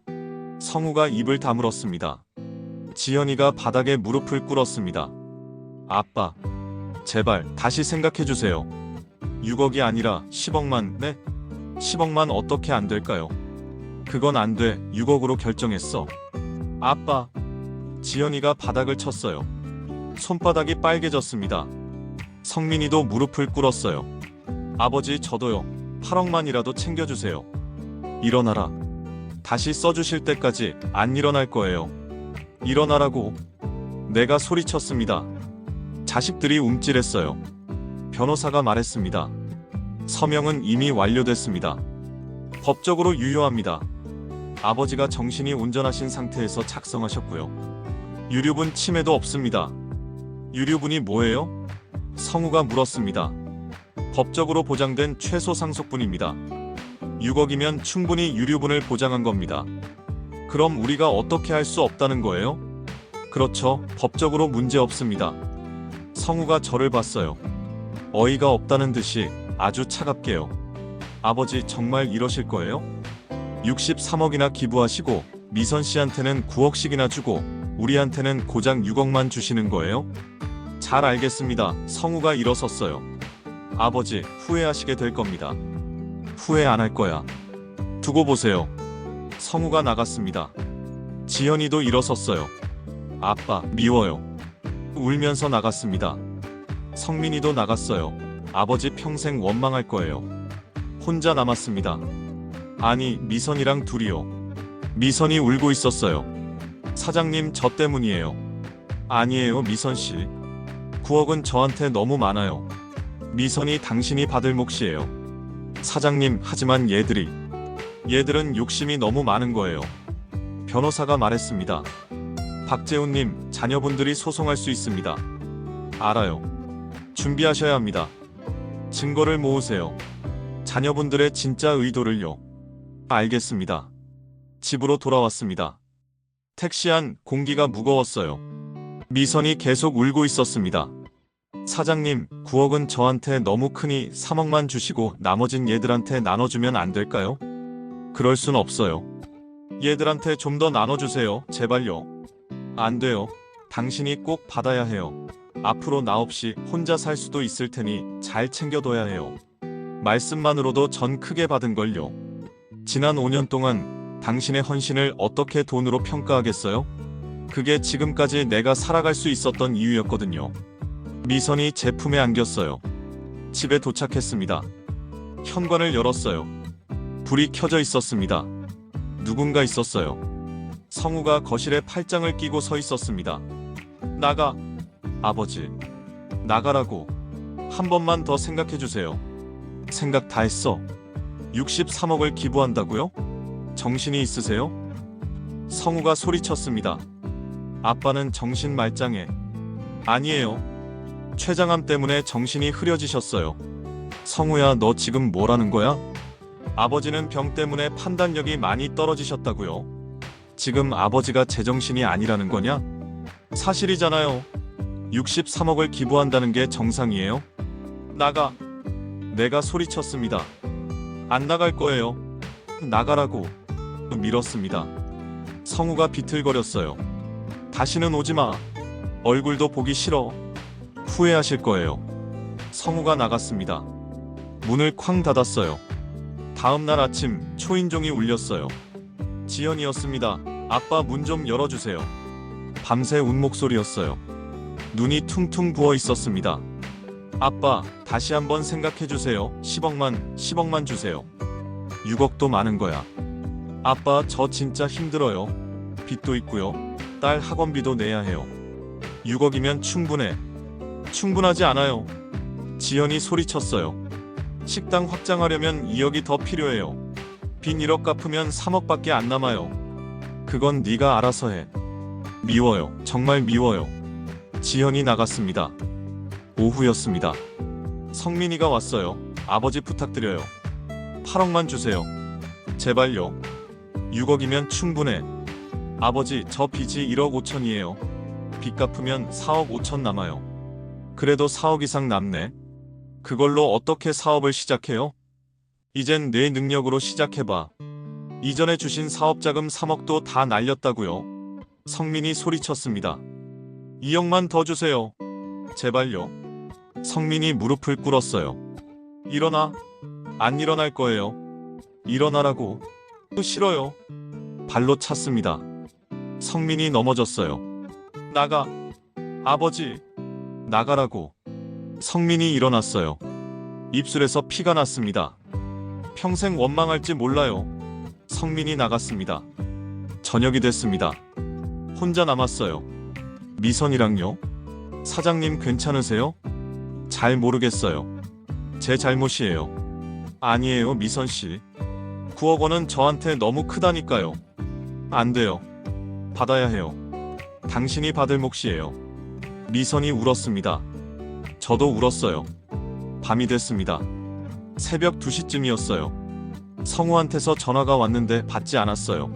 성우가 입을 다물었습니다. 지연이가 바닥에 무릎을 꿇었습니다. 아빠, 제발 다시 생각해주세요. 6억이 아니라 10억만, 네? 10억만 어떻게 안 될까요? 그건 안 돼. 6억으로 결정했어. 아빠. 지연이가 바닥을 쳤어요. 손바닥이 빨개졌습니다. 성민이도 무릎을 꿇었어요. 아버지, 저도요. 8억만이라도 챙겨주세요. 일어나라. 다시 써주실 때까지 안 일어날 거예요. 일어나라고. 내가 소리쳤습니다. 자식들이 움찔했어요. 변호사가 말했습니다. 서명은 이미 완료됐습니다. 법적으로 유효합니다. 아버지가 정신이 온전하신 상태에서 작성하셨고요. 유류분 침해도 없습니다. 유류분이 뭐예요? 성우가 물었습니다. 법적으로 보장된 최소 상속분입니다. 6억이면 충분히 유류분을 보장한 겁니다. 그럼 우리가 어떻게 할 수 없다는 거예요? 그렇죠. 법적으로 문제 없습니다. 성우가 저를 봤어요. 어이가 없다는 듯이 아주 차갑게요. 아버지, 정말 이러실 거예요? 63억이나 기부하시고 미선 씨한테는 9억씩이나 주고 우리한테는 고작 6억만 주시는 거예요? 잘 알겠습니다. 성우가 일어섰어요. 아버지, 후회하시게 될 겁니다. 후회 안 할 거야. 두고 보세요. 성우가 나갔습니다. 지연이도 일어섰어요. 아빠, 미워요. 울면서 나갔습니다. 성민이도 나갔어요. 아버지 평생 원망할 거예요. 혼자 남았습니다. 아니, 미선이랑 둘이요. 미선이 울고 있었어요. 사장님, 저 때문이에요. 아니에요, 미선씨. 9억은 저한테 너무 많아요. 미선이 당신이 받을 몫이에요. 사장님, 하지만 얘들은 욕심이 너무 많은 거예요. 변호사가 말했습니다. 박재훈님, 자녀분들이 소송할 수 있습니다. 알아요. 준비하셔야 합니다. 증거를 모으세요. 자녀분들의 진짜 의도를요. 알겠습니다. 집으로 돌아왔습니다. 택시 안 공기가 무거웠어요. 미선이 계속 울고 있었습니다. 사장님, 9억은 저한테 너무 크니 3억만 주시고 나머진 얘들한테 나눠주면 안 될까요? 그럴 순 없어요. 얘들한테 좀 더 나눠주세요. 제발요. 안 돼요. 당신이 꼭 받아야 해요. 앞으로 나 없이 혼자 살 수도 있을 테니 잘 챙겨둬야 해요. 말씀만으로도 전 크게 받은걸요. 지난 5년 동안 당신의 헌신을 어떻게 돈으로 평가하겠어요? 그게 지금까지 내가 살아갈 수 있었던 이유였거든요. 미선이 제 품에 안겼어요. 집에 도착했습니다. 현관을 열었어요. 불이 켜져 있었습니다. 누군가 있었어요. 성우가 거실에 팔짱을 끼고 서 있었습니다. 나가. 아버지, 나가라고. 한 번만 더 생각해주세요. 생각 다 했어. 63억을 기부한다고요? 정신이 있으세요? 성우가 소리쳤습니다. 아빠는 정신 말짱해. 아니에요. 췌장암 때문에 정신이 흐려지셨어요. 성우야, 너 지금 뭐라는 거야? 아버지는 병 때문에 판단력이 많이 떨어지셨다고요. 지금 아버지가 제정신이 아니라는 거냐? 사실이잖아요. 63억을 기부한다는 게 정상이에요? 나가. 내가 소리쳤습니다. 안 나갈 거예요. 나가라고. 밀었습니다. 성우가 비틀거렸어요. 다시는 오지 마. 얼굴도 보기 싫어. 후회하실 거예요. 성우가 나갔습니다. 문을 쾅 닫았어요. 다음 날 아침 초인종이 울렸어요. 지연이었습니다. 아빠, 문 좀 열어주세요. 밤새 운 목소리였어요. 눈이 퉁퉁 부어 있었습니다. 아빠, 다시 한번 생각해주세요. 10억만 주세요. 6억도 많은 거야. 아빠, 저 진짜 힘들어요. 빚도 있고요. 딸 학원비도 내야 해요. 6억이면 충분해. 충분하지 않아요. 지연이 소리쳤어요. 식당 확장하려면 2억이 더 필요해요. 빚 1억 갚으면 3억밖에 안 남아요. 그건 네가 알아서 해. 미워요. 정말 미워요. 지연이 나갔습니다. 오후였습니다. 성민이가 왔어요. 아버지 부탁드려요. 8억만 주세요. 제발요. 6억이면 충분해. 아버지, 저 빚이 1억 5천이에요. 빚 갚으면 4억 5천 남아요. 그래도 4억 이상 남네. 그걸로 어떻게 사업을 시작해요? 이젠 내 능력으로 시작해봐. 이전에 주신 사업자금 3억도 다 날렸다고요. 성민이 소리쳤습니다. 2억만 더 주세요. 제발요. 성민이 무릎을 꿇었어요. 일어나. 안 일어날 거예요. 일어나라고. 싫어요. 발로 찼습니다. 성민이 넘어졌어요. 나가. 아버지. 나가라고. 성민이 일어났어요. 입술에서 피가 났습니다. 평생 원망할지 몰라요. 성민이 나갔습니다. 저녁이 됐습니다. 혼자 남았어요. 미선이랑요. 사장님 괜찮으세요? 잘 모르겠어요. 제 잘못이에요. 아니에요, 미선씨. 9억 원은 저한테 너무 크다니까요. 안 돼요. 받아야 해요. 당신이 받을 몫이에요. 미선이 울었습니다. 저도 울었어요. 밤이 됐습니다. 새벽 2시쯤이었어요. 성우한테서 전화가 왔는데 받지 않았어요.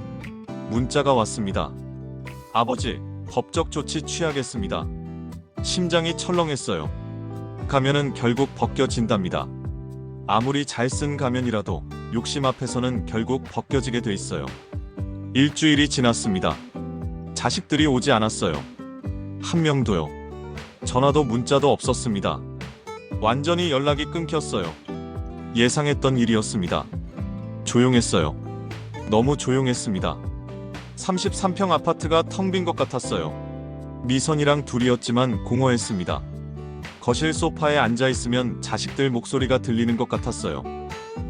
문자가 왔습니다. 아버지, 법적 조치 취하겠습니다. 심장이 철렁했어요. 가면은 결국 벗겨진답니다. 아무리 잘 쓴 가면이라도 욕심 앞에서는 결국 벗겨지게 돼 있어요. 일주일이 지났습니다. 자식들이 오지 않았어요. 한 명도요. 전화도 문자도 없었습니다. 완전히 연락이 끊겼어요. 예상했던 일이었습니다. 조용했어요. 너무 조용했습니다. 33평 아파트가 텅 빈 것 같았어요. 미선이랑 둘이었지만 공허했습니다. 거실 소파에 앉아있으면 자식들 목소리가 들리는 것 같았어요.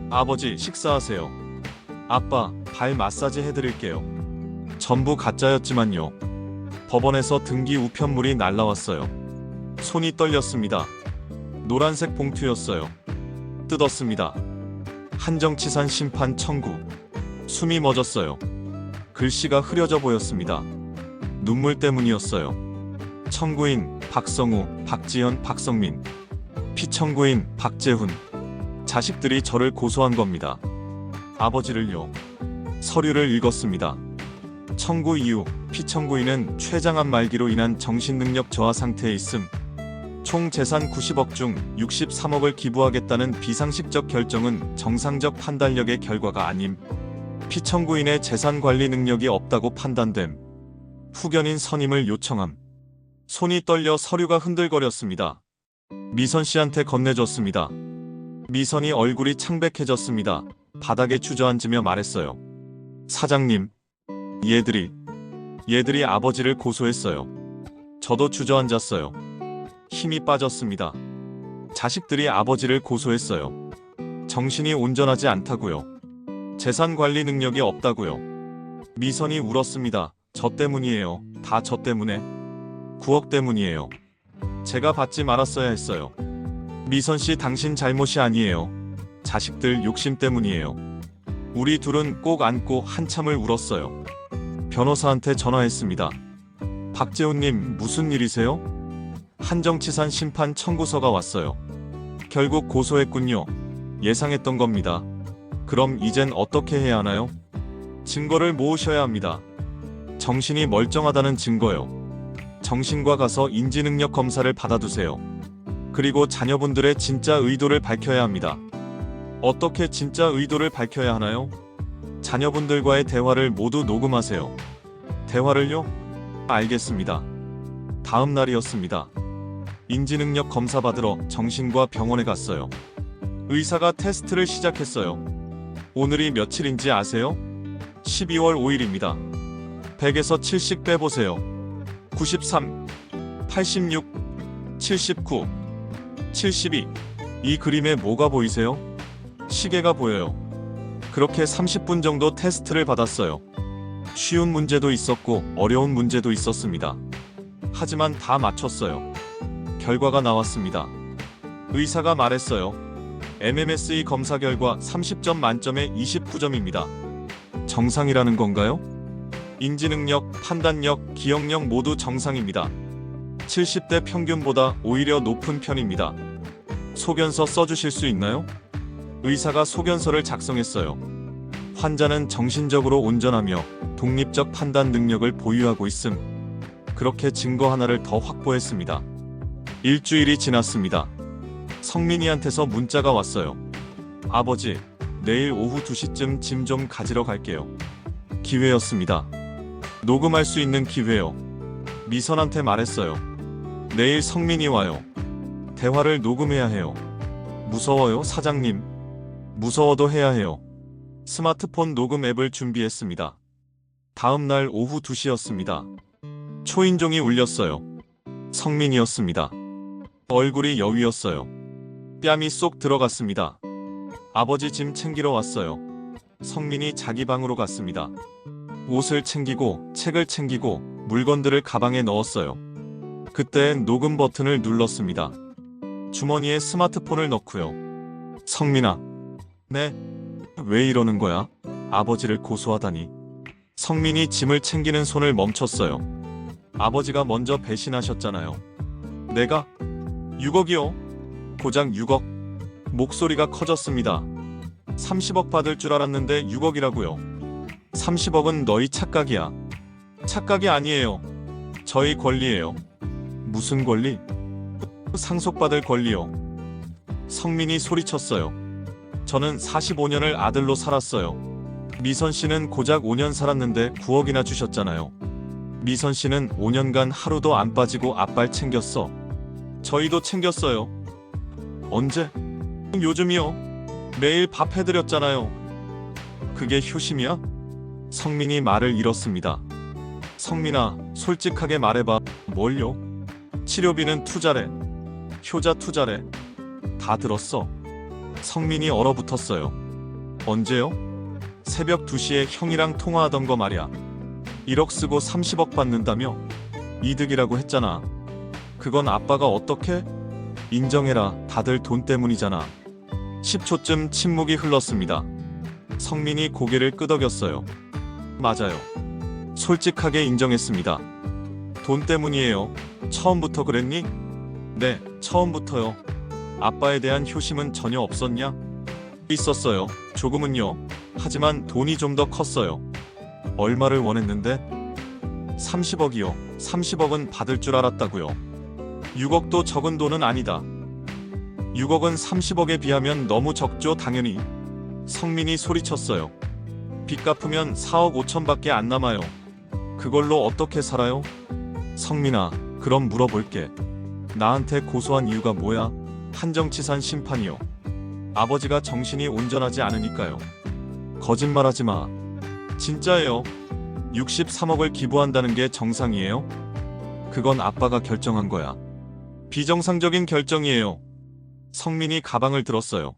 아버지, 식사하세요. 아빠, 발 마사지 해드릴게요. 전부 가짜였지만요. 법원에서 등기 우편물이 날라왔어요. 손이 떨렸습니다. 노란색 봉투였어요. 뜯었습니다. 한정치산 심판 청구. 숨이 멎었어요. 글씨가 흐려져 보였습니다. 눈물 때문이었어요. 청구인 박성우, 박지현, 박성민. 피청구인 박재훈. 자식들이 저를 고소한 겁니다. 아버지를요. 서류를 읽었습니다. 청구 이유, 피청구인은 췌장암 말기로 인한 정신능력 저하 상태에 있음. 총 재산 90억 중 63억을 기부하겠다는 비상식적 결정은 정상적 판단력의 결과가 아님. 피청구인의 재산 관리 능력이 없다고 판단됨. 후견인 선임을 요청함. 손이 떨려 서류가 흔들거렸습니다. 미선 씨한테 건네줬습니다. 미선이 얼굴이 창백해졌습니다. 바닥에 주저앉으며 말했어요. 사장님, 얘들이 아버지를 고소했어요. 저도 주저앉았어요. 힘이 빠졌습니다. 자식들이 아버지를 고소했어요. 정신이 온전하지 않다고요. 재산 관리 능력이 없다고요. 미선이 울었습니다. 저 때문이에요. 다 저 때문에. 9억 때문이에요. 제가 받지 말았어야 했어요. 미선 씨, 당신 잘못이 아니에요. 자식들 욕심 때문이에요. 우리 둘은 꼭 안고 한참을 울었어요. 변호사한테 전화했습니다. 박재훈님, 무슨 일이세요? 한정치산 심판 청구서가 왔어요. 결국 고소했군요. 예상했던 겁니다. 그럼 이젠 어떻게 해야 하나요? 증거를 모으셔야 합니다. 정신이 멀쩡하다는 증거요. 정신과 가서 인지능력 검사를 받아두세요. 그리고 자녀분들의 진짜 의도를 밝혀야 합니다. 어떻게 진짜 의도를 밝혀야 하나요? 자녀분들과의 대화를 모두 녹음하세요. 대화를요? 알겠습니다. 다음 날이었습니다. 인지능력 검사 받으러 정신과 병원에 갔어요. 의사가 테스트를 시작했어요. 오늘이 며칠인지 아세요? 12월 5일입니다. 100에서 70 빼보세요. 93, 86, 79, 72. 이 그림에 뭐가 보이세요? 시계가 보여요. 그렇게 30분 정도 테스트를 받았어요. 쉬운 문제도 있었고 어려운 문제도 있었습니다. 하지만 다 맞췄어요. 결과가 나왔습니다. 의사가 말했어요. MMSE 검사 결과 30점 만점에 29점입니다. 정상이라는 건가요? 인지능력, 판단력, 기억력 모두 정상입니다. 70대 평균보다 오히려 높은 편입니다. 소견서 써주실 수 있나요? 의사가 소견서를 작성했어요. 환자는 정신적으로 온전하며 독립적 판단 능력을 보유하고 있음. 그렇게 증거 하나를 더 확보했습니다. 일주일이 지났습니다. 성민이한테서 문자가 왔어요. 아버지, 내일 오후 2시쯤 짐 좀 가지러 갈게요. 기회였습니다. 녹음할 수 있는 기회요. 미선한테 말했어요. 내일 성민이 와요. 대화를 녹음해야 해요. 무서워요, 사장님. 무서워도 해야 해요. 스마트폰 녹음 앱을 준비했습니다. 다음 날 오후 2시였습니다. 초인종이 울렸어요. 성민이었습니다. 얼굴이 여위였어요. 뺨이 쏙 들어갔습니다. 아버지 짐 챙기러 왔어요. 성민이 자기 방으로 갔습니다. 옷을 챙기고 책을 챙기고 물건들을 가방에 넣었어요. 그때 녹음 버튼을 눌렀습니다. 주머니에 스마트폰을 넣고요. 성민아. 네? 왜 이러는 거야? 아버지를 고소하다니. 성민이 짐을 챙기는 손을 멈췄어요. 아버지가 먼저 배신하셨잖아요. 내가? 6억이요? 고작 6억? 목소리가 커졌습니다. 30억 받을 줄 알았는데 6억이라고요. 30억은 너희 착각이야. 착각이 아니에요. 저희 권리예요. 무슨 권리? 상속받을 권리요. 성민이 소리쳤어요. 저는 45년을 아들로 살았어요. 미선 씨는 고작 5년 살았는데 9억이나 주셨잖아요. 미선 씨는 5년간 하루도 안 빠지고 앞발 챙겼어. 저희도 챙겼어요. 언제? 요즘이요. 매일 밥 해드렸잖아요. 그게 효심이야? 성민이 말을 잃었습니다. 성민아, 솔직하게 말해봐. 뭘요? 치료비는 투자래. 효자 투자래. 다 들었어. 성민이 얼어붙었어요. 언제요? 새벽 2시에 형이랑 통화하던 거 말이야. 1억 쓰고 30억 받는다며? 이득이라고 했잖아. 그건 아빠가 어떻게? 인정해라. 다들 돈 때문이잖아. 10초쯤 침묵이 흘렀습니다. 성민이 고개를 끄덕였어요. 맞아요. 솔직하게 인정했습니다. 돈 때문이에요. 처음부터 그랬니? 네, 처음부터요. 아빠에 대한 효심은 전혀 없었냐? 있었어요. 조금은요. 하지만 돈이 좀 더 컸어요. 얼마를 원했는데? 30억이요. 30억은 받을 줄 알았다고요. 6억도 적은 돈은 아니다. 6억은 30억에 비하면 너무 적죠, 당연히. 성민이 소리쳤어요. 빚 갚으면 4억 5천밖에 안 남아요. 그걸로 어떻게 살아요? 성민아, 그럼 물어볼게. 나한테 고소한 이유가 뭐야? 한정치산 심판이요. 아버지가 정신이 온전하지 않으니까요. 거짓말하지 마. 진짜예요. 63억을 기부한다는 게 정상이에요? 그건 아빠가 결정한 거야. 비정상적인 결정이에요. 성민이 가방을 들었어요.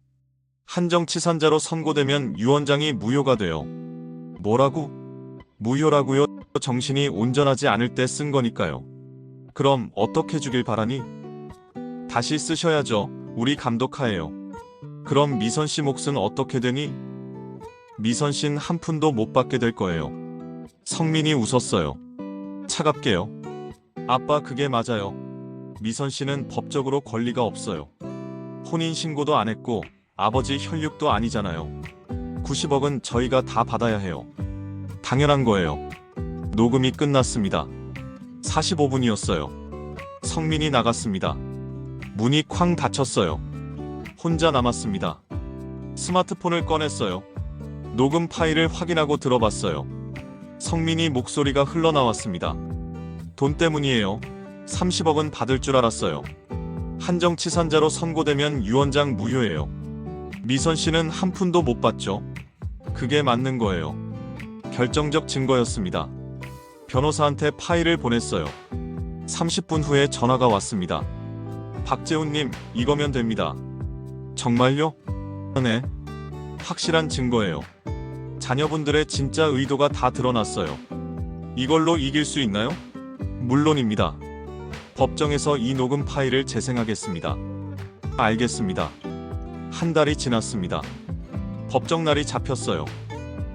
한정치산자로 선고되면 유언장이 무효가 돼요. 뭐라고? 무효라고요? 정신이 온전하지 않을 때 쓴 거니까요. 그럼 어떻게 주길 바라니? 다시 쓰셔야죠. 우리 감독하에요. 그럼 미선 씨 몫은 어떻게 되니? 미선 씨는 한 푼도 못 받게 될 거예요. 성민이 웃었어요. 차갑게요. 아빠, 그게 맞아요. 미선 씨는 법적으로 권리가 없어요. 혼인신고도 안 했고 아버지 혈육도 아니잖아요. 90억은 저희가 다 받아야 해요. 당연한 거예요. 녹음이 끝났습니다. 45분이었어요. 성민이 나갔습니다. 문이 쾅 닫혔어요. 혼자 남았습니다. 스마트폰을 꺼냈어요. 녹음 파일을 확인하고 들어봤어요. 성민이 목소리가 흘러나왔습니다. 돈 때문이에요. 30억은 받을 줄 알았어요. 한정치산자로 선고되면 유언장 무효예요. 미선 씨는 한 푼도 못 받죠. 그게 맞는 거예요. 결정적 증거였습니다. 변호사한테 파일을 보냈어요. 30분 후에 전화가 왔습니다. 박재훈님, 이거면 됩니다. 정말요? 네. 확실한 증거예요. 자녀분들의 진짜 의도가 다 드러났어요. 이걸로 이길 수 있나요? 물론입니다. 법정에서 이 녹음 파일을 재생하겠습니다. 알겠습니다. 한 달이 지났습니다. 법정 날이 잡혔어요.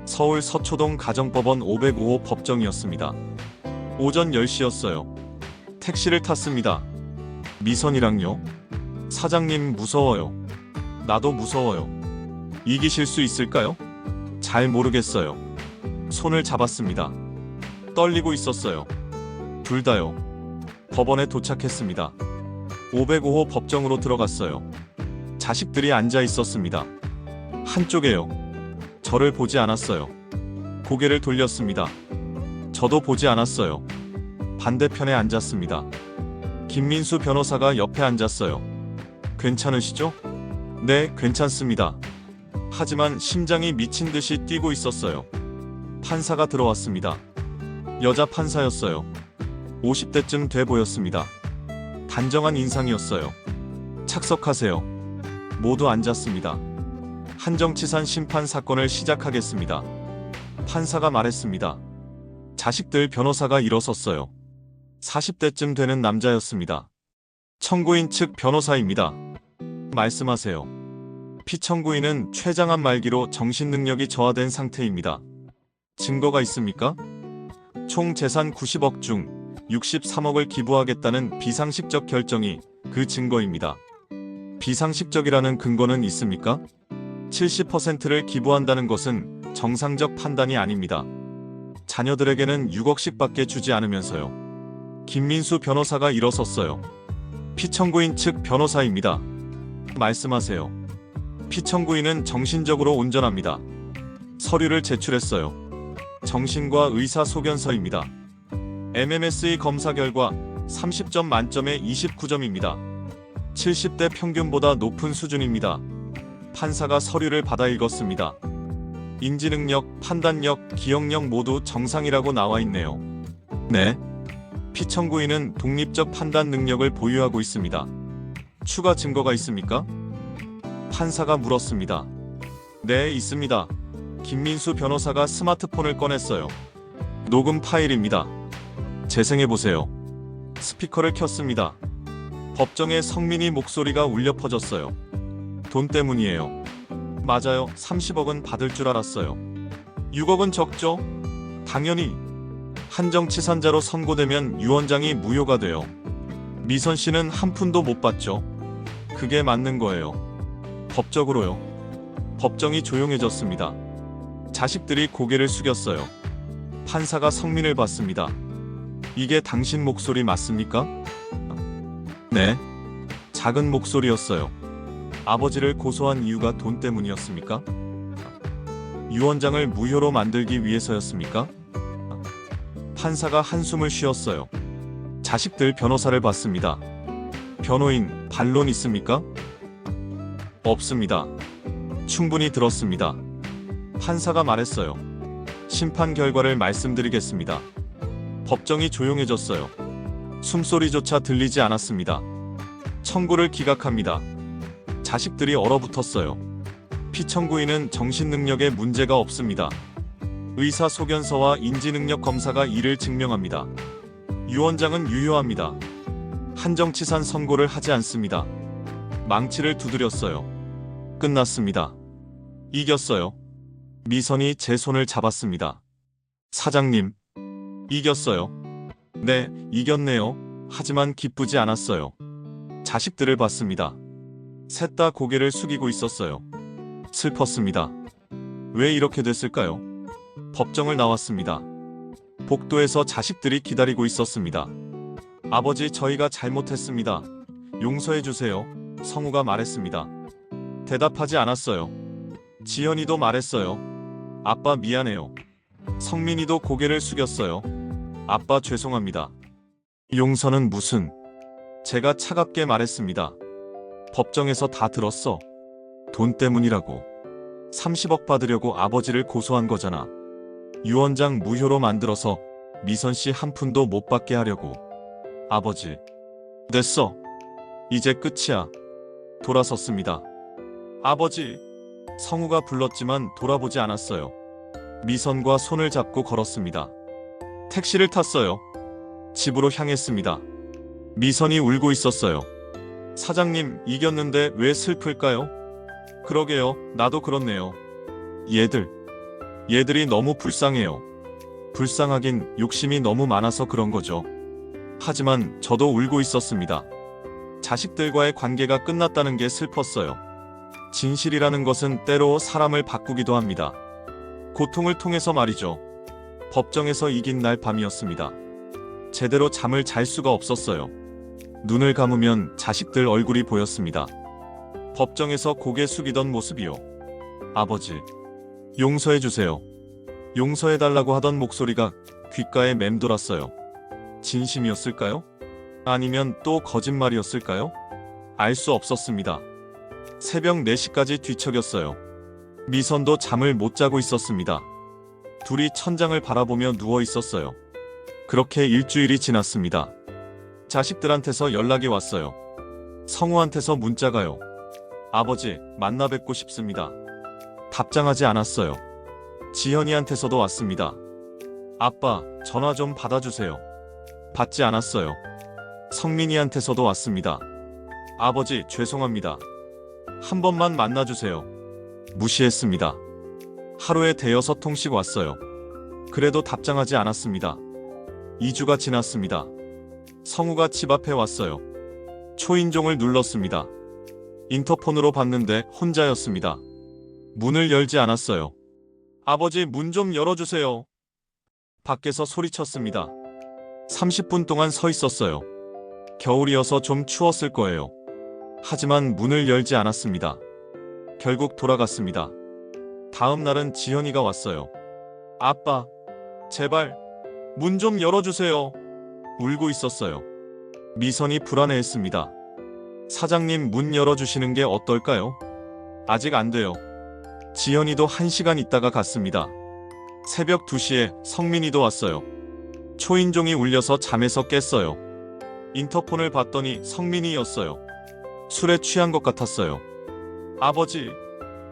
서울 서초동 가정법원 505호 법정이었습니다. 오전 10시였어요. 택시를 탔습니다. 미선이랑요. 사장님, 무서워요. 나도 무서워요. 이기실 수 있을까요? 잘 모르겠어요. 손을 잡았습니다. 떨리고 있었어요. 둘 다요. 법원에 도착했습니다. 505호 법정으로 들어갔어요. 자식들이 앉아 있었습니다. 한쪽에요. 저를 보지 않았어요. 고개를 돌렸습니다. 저도 보지 않았어요. 반대편에 앉았습니다. 김민수 변호사가 옆에 앉았어요. 괜찮으시죠? 네, 괜찮습니다. 하지만 심장이 미친 듯이 뛰고 있었어요. 판사가 들어왔습니다. 여자 판사였어요. 50대쯤 돼 보였습니다. 단정한 인상이었어요. 착석하세요. 모두 앉았습니다. 한정치산 심판 사건을 시작하겠습니다. 판사가 말했습니다. 자식들 변호사가 일어섰어요. 40대쯤 되는 남자였습니다. 청구인 측 변호사입니다. 말씀하세요. 피청구인은 췌장암 말기로 정신능력이 저하된 상태입니다. 증거가 있습니까? 총 재산 90억 중 63억을 기부하겠다는 비상식적 결정이 그 증거입니다. 비상식적이라는 근거는 있습니까? 70%를 기부한다는 것은 정상적 판단이 아닙니다. 자녀들에게는 6억씩 밖에 주지 않으면서요. 김민수 변호사가 일어섰어요. 피청구인 측 변호사입니다. 말씀하세요. 피청구인은 정신적으로 온전합니다. 서류를 제출했어요. 정신과 의사 소견서입니다. MMSE 검사 결과 30점 만점에 29점입니다. 70대 평균보다 높은 수준입니다. 판사가 서류를 받아 읽었습니다. 인지능력, 판단력, 기억력 모두 정상이라고 나와 있네요. 네. 피청구인은 독립적 판단 능력을 보유하고 있습니다. 추가 증거가 있습니까? 판사가 물었습니다. 네, 있습니다. 김민수 변호사가 스마트폰을 꺼냈어요. 녹음 파일입니다. 재생해보세요. 스피커를 켰습니다. 법정에 성민이 목소리가 울려 퍼졌어요. 돈 때문이에요. 맞아요. 30억은 받을 줄 알았어요. 6억은 적죠? 당연히. 한정치산자로 선고되면 유언장이 무효가 돼요. 미선 씨는 한 푼도 못 받죠. 그게 맞는 거예요. 법적으로요. 법정이 조용해졌습니다. 자식들이 고개를 숙였어요. 판사가 성민을 봤습니다. 이게 당신 목소리 맞습니까? 네. 작은 목소리였어요. 아버지를 고소한 이유가 돈 때문이었습니까? 유언장을 무효로 만들기 위해서였습니까? 판사가 한숨을 쉬었어요. 자식들 변호사를 봤습니다. 변호인, 반론 있습니까? 없습니다. 충분히 들었습니다. 판사가 말했어요. 심판 결과를 말씀드리겠습니다. 법정이 조용해졌어요. 숨소리조차 들리지 않았습니다. 청구를 기각합니다. 자식들이 얼어붙었어요. 피청구인은 정신능력에 문제가 없습니다. 의사 소견서와 인지능력 검사가 이를 증명합니다. 유언장은 유효합니다. 한정치산 선고를 하지 않습니다. 망치를 두드렸어요. 끝났습니다. 이겼어요. 미선이 제 손을 잡았습니다. 사장님, 이겼어요. 네, 이겼네요. 하지만 기쁘지 않았어요. 자식들을 봤습니다. 셋 다 고개를 숙이고 있었어요. 슬펐습니다. 왜 이렇게 됐을까요? 법정을 나왔습니다. 복도에서 자식들이 기다리고 있었습니다. 아버지, 저희가 잘못했습니다. 용서해주세요. 성우가 말했습니다. 대답하지 않았어요. 지연이도 말했어요. 아빠 미안해요. 성민이도 고개를 숙였어요. 아빠 죄송합니다. 용서는 무슨... 제가 차갑게 말했습니다. 법정에서 다 들었어. 돈 때문이라고. 30억 받으려고 아버지를 고소한 거잖아. 유언장 무효로 만들어서 미선 씨 한 푼도 못 받게 하려고. 아버지. 됐어. 이제 끝이야. 돌아섰습니다. 아버지. 성우가 불렀지만 돌아보지 않았어요. 미선과 손을 잡고 걸었습니다. 택시를 탔어요. 집으로 향했습니다. 미선이 울고 있었어요. 사장님, 이겼는데 왜 슬플까요? 그러게요. 나도 그렇네요. 얘들이 너무 불쌍해요. 불쌍하긴 욕심이 너무 많아서 그런 거죠. 하지만 저도 울고 있었습니다. 자식들과의 관계가 끝났다는 게 슬펐어요. 진실이라는 것은 때로 사람을 바꾸기도 합니다. 고통을 통해서 말이죠. 법정에서 이긴 날 밤이었습니다. 제대로 잠을 잘 수가 없었어요. 눈을 감으면 자식들 얼굴이 보였습니다. 법정에서 고개 숙이던 모습이요. 아버지, 용서해주세요. 용서해달라고 하던 목소리가 귓가에 맴돌았어요. 진심이었을까요? 아니면 또 거짓말이었을까요? 알 수 없었습니다. 새벽 4시까지 뒤척였어요. 미선도 잠을 못 자고 있었습니다. 둘이 천장을 바라보며 누워 있었어요. 그렇게 일주일이 지났습니다. 자식들한테서 연락이 왔어요. 성우한테서 문자가요. 아버지, 만나 뵙고 싶습니다. 답장하지 않았어요. 지현이한테서도 왔습니다. 아빠, 전화 좀 받아주세요. 받지 않았어요. 성민이한테서도 왔습니다. 아버지, 죄송합니다. 한 번만 만나주세요. 무시했습니다. 하루에 대여섯 통씩 왔어요. 그래도 답장하지 않았습니다. 2주가 지났습니다. 성우가 집 앞에 왔어요. 초인종을 눌렀습니다. 인터폰으로 봤는데 혼자였습니다. 문을 열지 않았어요. 아버지, 문 좀 열어주세요. 밖에서 소리쳤습니다. 30분 동안 서 있었어요. 겨울이어서 좀 추웠을 거예요. 하지만 문을 열지 않았습니다. 결국 돌아갔습니다. 다음 날은 지현이가 왔어요. 아빠, 제발 문 좀 열어주세요. 울고 있었어요. 미선이 불안해했습니다. 사장님, 문 열어주시는 게 어떨까요? 아직 안 돼요. 지현이도 1시간 있다가 갔습니다. 새벽 2시에 성민이도 왔어요. 초인종이 울려서 잠에서 깼어요. 인터폰을 봤더니 성민이였어요. 술에 취한 것 같았어요. 아버지,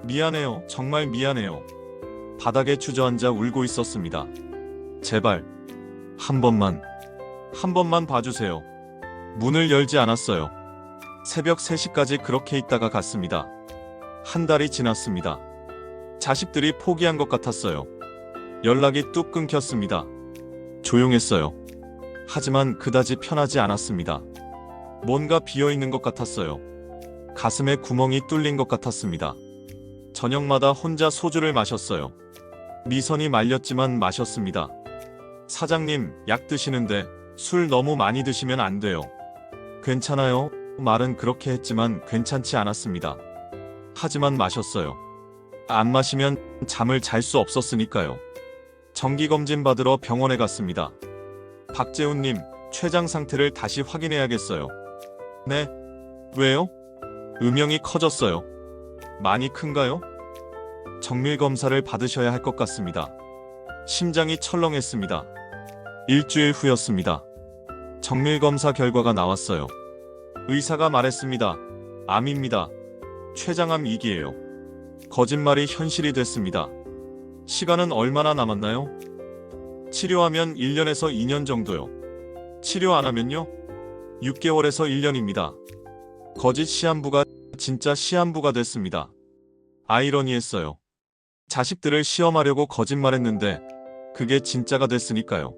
미안해요. 정말 미안해요. 바닥에 주저앉아 울고 있었습니다. 제발 한 번만 봐주세요. 문을 열지 않았어요. 새벽 3시까지 그렇게 있다가 갔습니다. 한 달이 지났습니다. 자식들이 포기한 것 같았어요. 연락이 뚝 끊겼습니다. 조용했어요. 하지만 그다지 편하지 않았습니다. 뭔가 비어있는 것 같았어요. 가슴에 구멍이 뚫린 것 같았습니다. 저녁마다 혼자 소주를 마셨어요. 미선이 말렸지만 마셨습니다. 사장님, 약 드시는데 술 너무 많이 드시면 안 돼요. 괜찮아요. 말은 그렇게 했지만 괜찮지 않았습니다. 하지만 마셨어요. 안 마시면 잠을 잘 수 없었으니까요. 정기검진 받으러 병원에 갔습니다. 박재훈님, 췌장 상태를 다시 확인해야겠어요. 네? 왜요? 음영이 커졌어요. 많이 큰가요? 정밀검사를 받으셔야 할 것 같습니다. 심장이 철렁했습니다. 일주일 후였습니다. 정밀검사 결과가 나왔어요. 의사가 말했습니다. 암입니다. 췌장암 2기예요. 거짓말이 현실이 됐습니다. 시간은 얼마나 남았나요? 치료하면 1년에서 2년 정도요. 치료 안 하면요? 6개월에서 1년입니다. 거짓 시한부가 진짜 시한부가 됐습니다. 아이러니했어요. 자식들을 시험하려고 거짓말했는데 그게 진짜가 됐으니까요.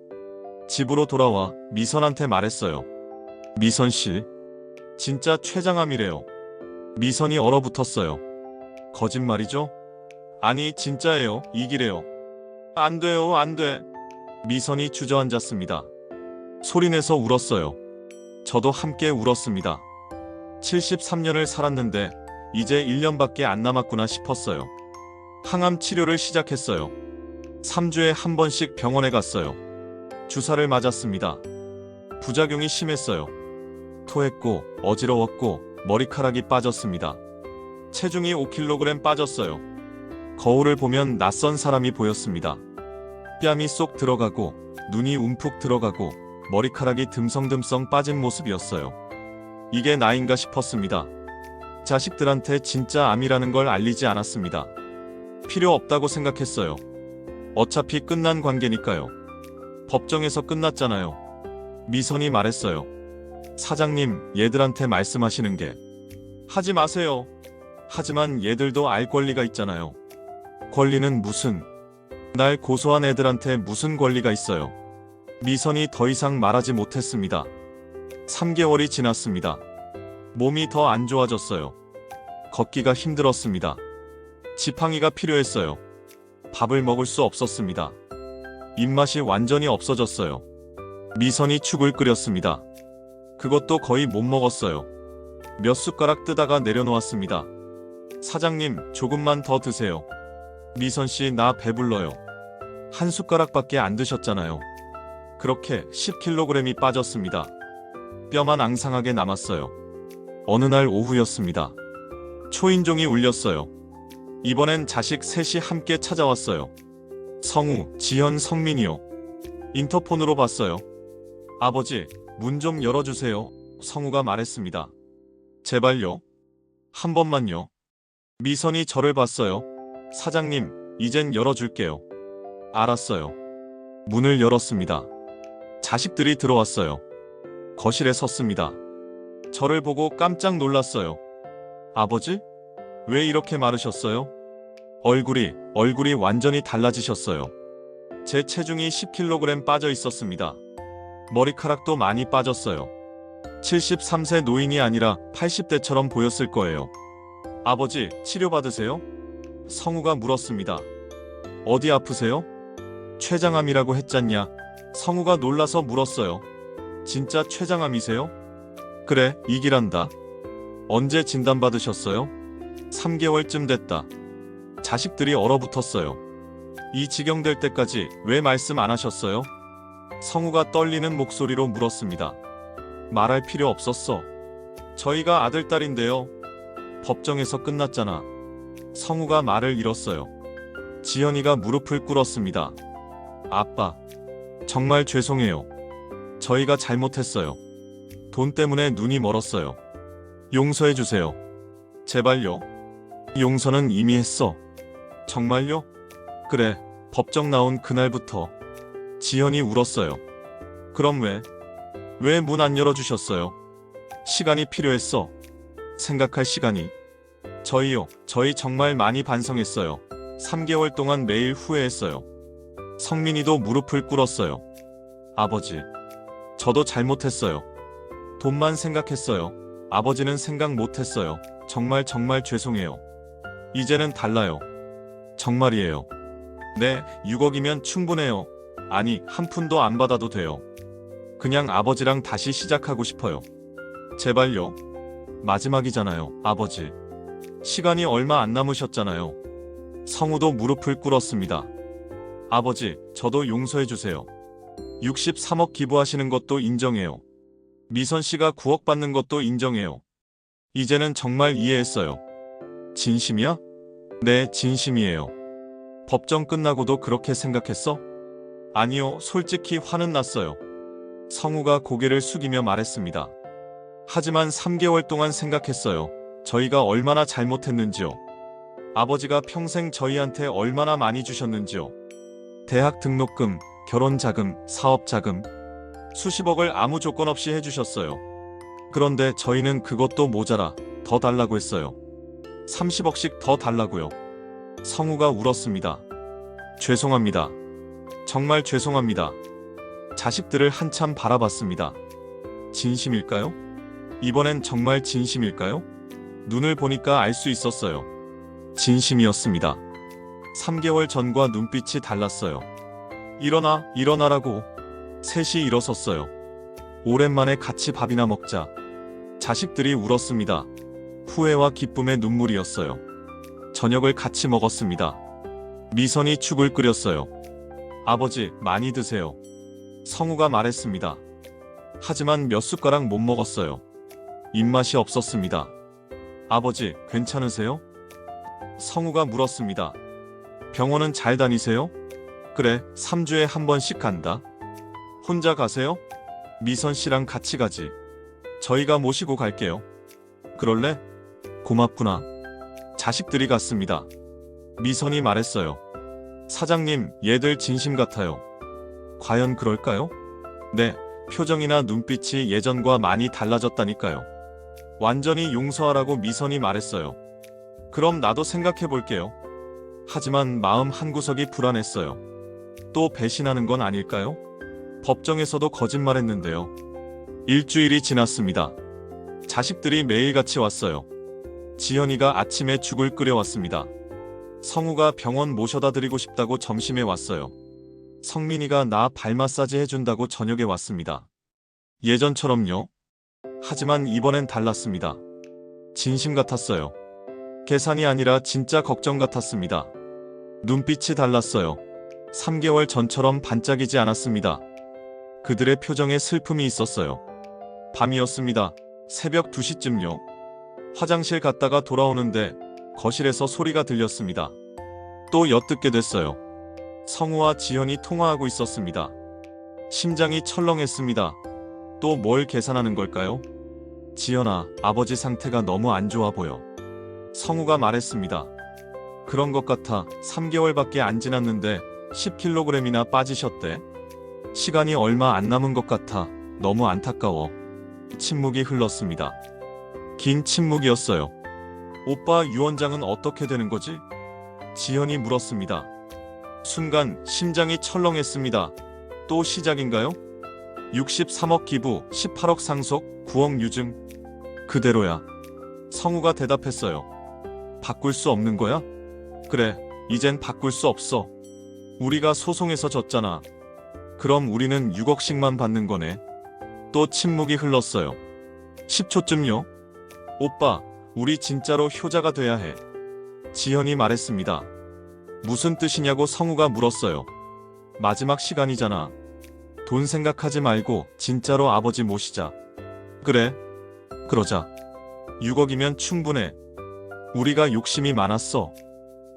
집으로 돌아와 미선한테 말했어요. 미선 씨, 진짜 췌장암이래요. 미선이 얼어붙었어요. 거짓말이죠? 아니, 진짜예요. 이기래요. 안 돼요, 안 돼. 미선이 주저앉았습니다. 소리내서 울었어요. 저도 함께 울었습니다. 73년을 살았는데 이제 1년밖에 안 남았구나 싶었어요. 항암 치료를 시작했어요. 3주에 한 번씩 병원에 갔어요. 주사를 맞았습니다. 부작용이 심했어요. 토했고 어지러웠고 머리카락이 빠졌습니다. 체중이 5kg 빠졌어요. 거울을 보면 낯선 사람이 보였습니다. 뺨이 쏙 들어가고 눈이 움푹 들어가고 머리카락이 듬성듬성 빠진 모습이었어요. 이게 나인가 싶었습니다. 자식들한테 진짜 암이라는 걸 알리지 않았습니다. 필요 없다고 생각했어요. 어차피 끝난 관계니까요. 법정에서 끝났잖아요. 미선이 말했어요. 사장님, 얘들한테 말씀하시는 게 하지 마세요. 하지만 얘들도 알 권리가 있잖아요. 권리는 무슨? 날 고소한 애들한테 무슨 권리가 있어요. 미선이 더 이상 말하지 못했습니다. 3개월이 지났습니다. 몸이 더 안 좋아졌어요. 걷기가 힘들었습니다. 지팡이가 필요했어요. 밥을 먹을 수 없었습니다. 입맛이 완전히 없어졌어요. 미선이 죽을 끓였습니다. 그것도 거의 못 먹었어요. 몇 숟가락 뜨다가 내려놓았습니다. 사장님, 조금만 더 드세요. 미선씨, 나 배불러요. 한 숟가락밖에 안 드셨잖아요. 그렇게 10kg이 빠졌습니다. 뼈만 앙상하게 남았어요. 어느 날 오후였습니다. 초인종이 울렸어요. 이번엔 자식 셋이 함께 찾아왔어요. 성우, 지현, 성민이요. 인터폰으로 봤어요. 아버지, 문 좀 열어주세요. 성우가 말했습니다. 제발요. 한 번만요. 미선이 저를 봤어요. 사장님, 이젠 열어줄게요. 알았어요. 문을 열었습니다. 자식들이 들어왔어요. 거실에 섰습니다. 저를 보고 깜짝 놀랐어요. 아버지? 왜 이렇게 마르셨어요? 얼굴이 완전히 달라지셨어요. 제 체중이 10kg 빠져 있었습니다. 머리카락도 많이 빠졌어요. 73세 노인이 아니라 80대처럼 보였을 거예요. 아버지, 치료받으세요? 성우가 물었습니다. 어디 아프세요? 췌장암이라고 했잖냐? 성우가 놀라서 물었어요. 진짜 췌장암이세요? 그래, 이기란다. 언제 진단받으셨어요? 3개월쯤 됐다. 자식들이 얼어붙었어요. 이 지경 될 때까지 왜 말씀 안 하셨어요? 성우가 떨리는 목소리로 물었습니다. 말할 필요 없었어. 저희가 아들딸인데요. 법정에서 끝났잖아. 성우가 말을 잃었어요. 지연이가 무릎을 꿇었습니다. 아빠, 정말 죄송해요. 저희가 잘못했어요. 돈 때문에 눈이 멀었어요. 용서해주세요. 제발요. 용서는 이미 했어. 정말요? 그래, 법정 나온 그날부터. 지연이 울었어요. 그럼 왜 문 안 열어주셨어요? 시간이 필요했어. 생각할 시간이. 저희 정말 많이 반성했어요. 3개월 동안 매일 후회했어요. 성민이도 무릎을 꿇었어요. 아버지, 저도 잘못했어요. 돈만 생각했어요. 아버지는 생각 못했어요. 정말 죄송해요. 이제는 달라요. 정말이에요. 네, 6억이면 충분해요. 아니, 한 푼도 안 받아도 돼요. 그냥 아버지랑 다시 시작하고 싶어요. 제발요. 마지막이잖아요, 아버지. 시간이 얼마 안 남으셨잖아요. 성우도 무릎을 꿇었습니다. 아버지, 저도 용서해주세요. 63억 기부하시는 것도 인정해요. 미선 씨가 9억 받는 것도 인정해요. 이제는 정말 이해했어요. 진심이야? 네, 진심이에요. 법정 끝나고도 그렇게 생각했어? 아니요, 솔직히 화는 났어요. 성우가 고개를 숙이며 말했습니다. 하지만 3개월 동안 생각했어요. 저희가 얼마나 잘못했는지요. 아버지가 평생 저희한테 얼마나 많이 주셨는지요. 대학 등록금, 결혼 자금, 사업 자금, 수십억을 아무 조건 없이 해주셨어요. 그런데 저희는 그것도 모자라 더 달라고 했어요. 30억씩 더 달라고요. 성우가 울었습니다. 죄송합니다. 정말 죄송합니다. 자식들을 한참 바라봤습니다. 진심일까요? 이번엔 정말 진심일까요? 눈을 보니까 알 수 있었어요. 진심이었습니다. 3개월 전과 눈빛이 달랐어요. 일어나라고. 셋이 일어섰어요. 오랜만에 같이 밥이나 먹자. 자식들이 울었습니다. 후회와 기쁨의 눈물이었어요. 저녁을 같이 먹었습니다. 미선이 죽을 끓였어요. 아버지, 많이 드세요. 성우가 말했습니다. 하지만 몇 숟가락 못 먹었어요. 입맛이 없었습니다. 아버지, 괜찮으세요? 성우가 물었습니다. 병원은 잘 다니세요? 그래, 3주에 한 번씩 간다. 혼자 가세요? 미선 씨랑 같이 가지. 저희가 모시고 갈게요. 그럴래? 고맙구나. 자식들이 갔습니다. 미선이 말했어요. 사장님, 얘들 진심 같아요. 과연 그럴까요? 네, 표정이나 눈빛이 예전과 많이 달라졌다니까요. 완전히 용서하라고 미선이 말했어요. 그럼 나도 생각해 볼게요. 하지만 마음 한구석이 불안했어요. 또 배신하는 건 아닐까요? 법정에서도 거짓말했는데요. 일주일이 지났습니다. 자식들이 매일같이 왔어요. 지연이가 아침에 죽을 끓여왔습니다. 성우가 병원 모셔다 드리고 싶다고 점심에 왔어요. 성민이가 나 발 마사지 해준다고 저녁에 왔습니다. 예전처럼요. 하지만 이번엔 달랐습니다. 진심 같았어요. 계산이 아니라 진짜 걱정 같았습니다. 눈빛이 달랐어요. 3개월 전처럼 반짝이지 않았습니다. 그들의 표정에 슬픔이 있었어요. 밤이었습니다. 새벽 2시쯤요. 화장실 갔다가 돌아오는데 거실에서 소리가 들렸습니다. 또 엿듣게 됐어요. 성우와 지현이 통화하고 있었습니다. 심장이 철렁했습니다. 또 뭘 계산하는 걸까요? 지현아, 아버지 상태가 너무 안 좋아 보여. 성우가 말했습니다. 그런 것 같아. 3개월밖에 안 지났는데 10kg이나 빠지셨대. 시간이 얼마 안 남은 것 같아. 너무 안타까워. 침묵이 흘렀습니다. 긴 침묵이었어요. 오빠, 유원장은 어떻게 되는 거지? 지현이 물었습니다. 순간 심장이 철렁했습니다. 또 시작인가요? 63억 기부, 18억 상속, 9억 유증. 그대로야. 성우가 대답했어요. 바꿀 수 없는 거야? 그래, 이젠 바꿀 수 없어. 우리가 소송에서 졌잖아. 그럼 우리는 6억씩만 받는 거네. 또 침묵이 흘렀어요. 10초쯤요? 오빠, 우리 진짜로 효자가 돼야 해. 지현이 말했습니다. 무슨 뜻이냐고 성우가 물었어요. 마지막 시간이잖아. 돈 생각하지 말고 진짜로 아버지 모시자. 그래, 그러자. 6억이면 충분해. 우리가 욕심이 많았어.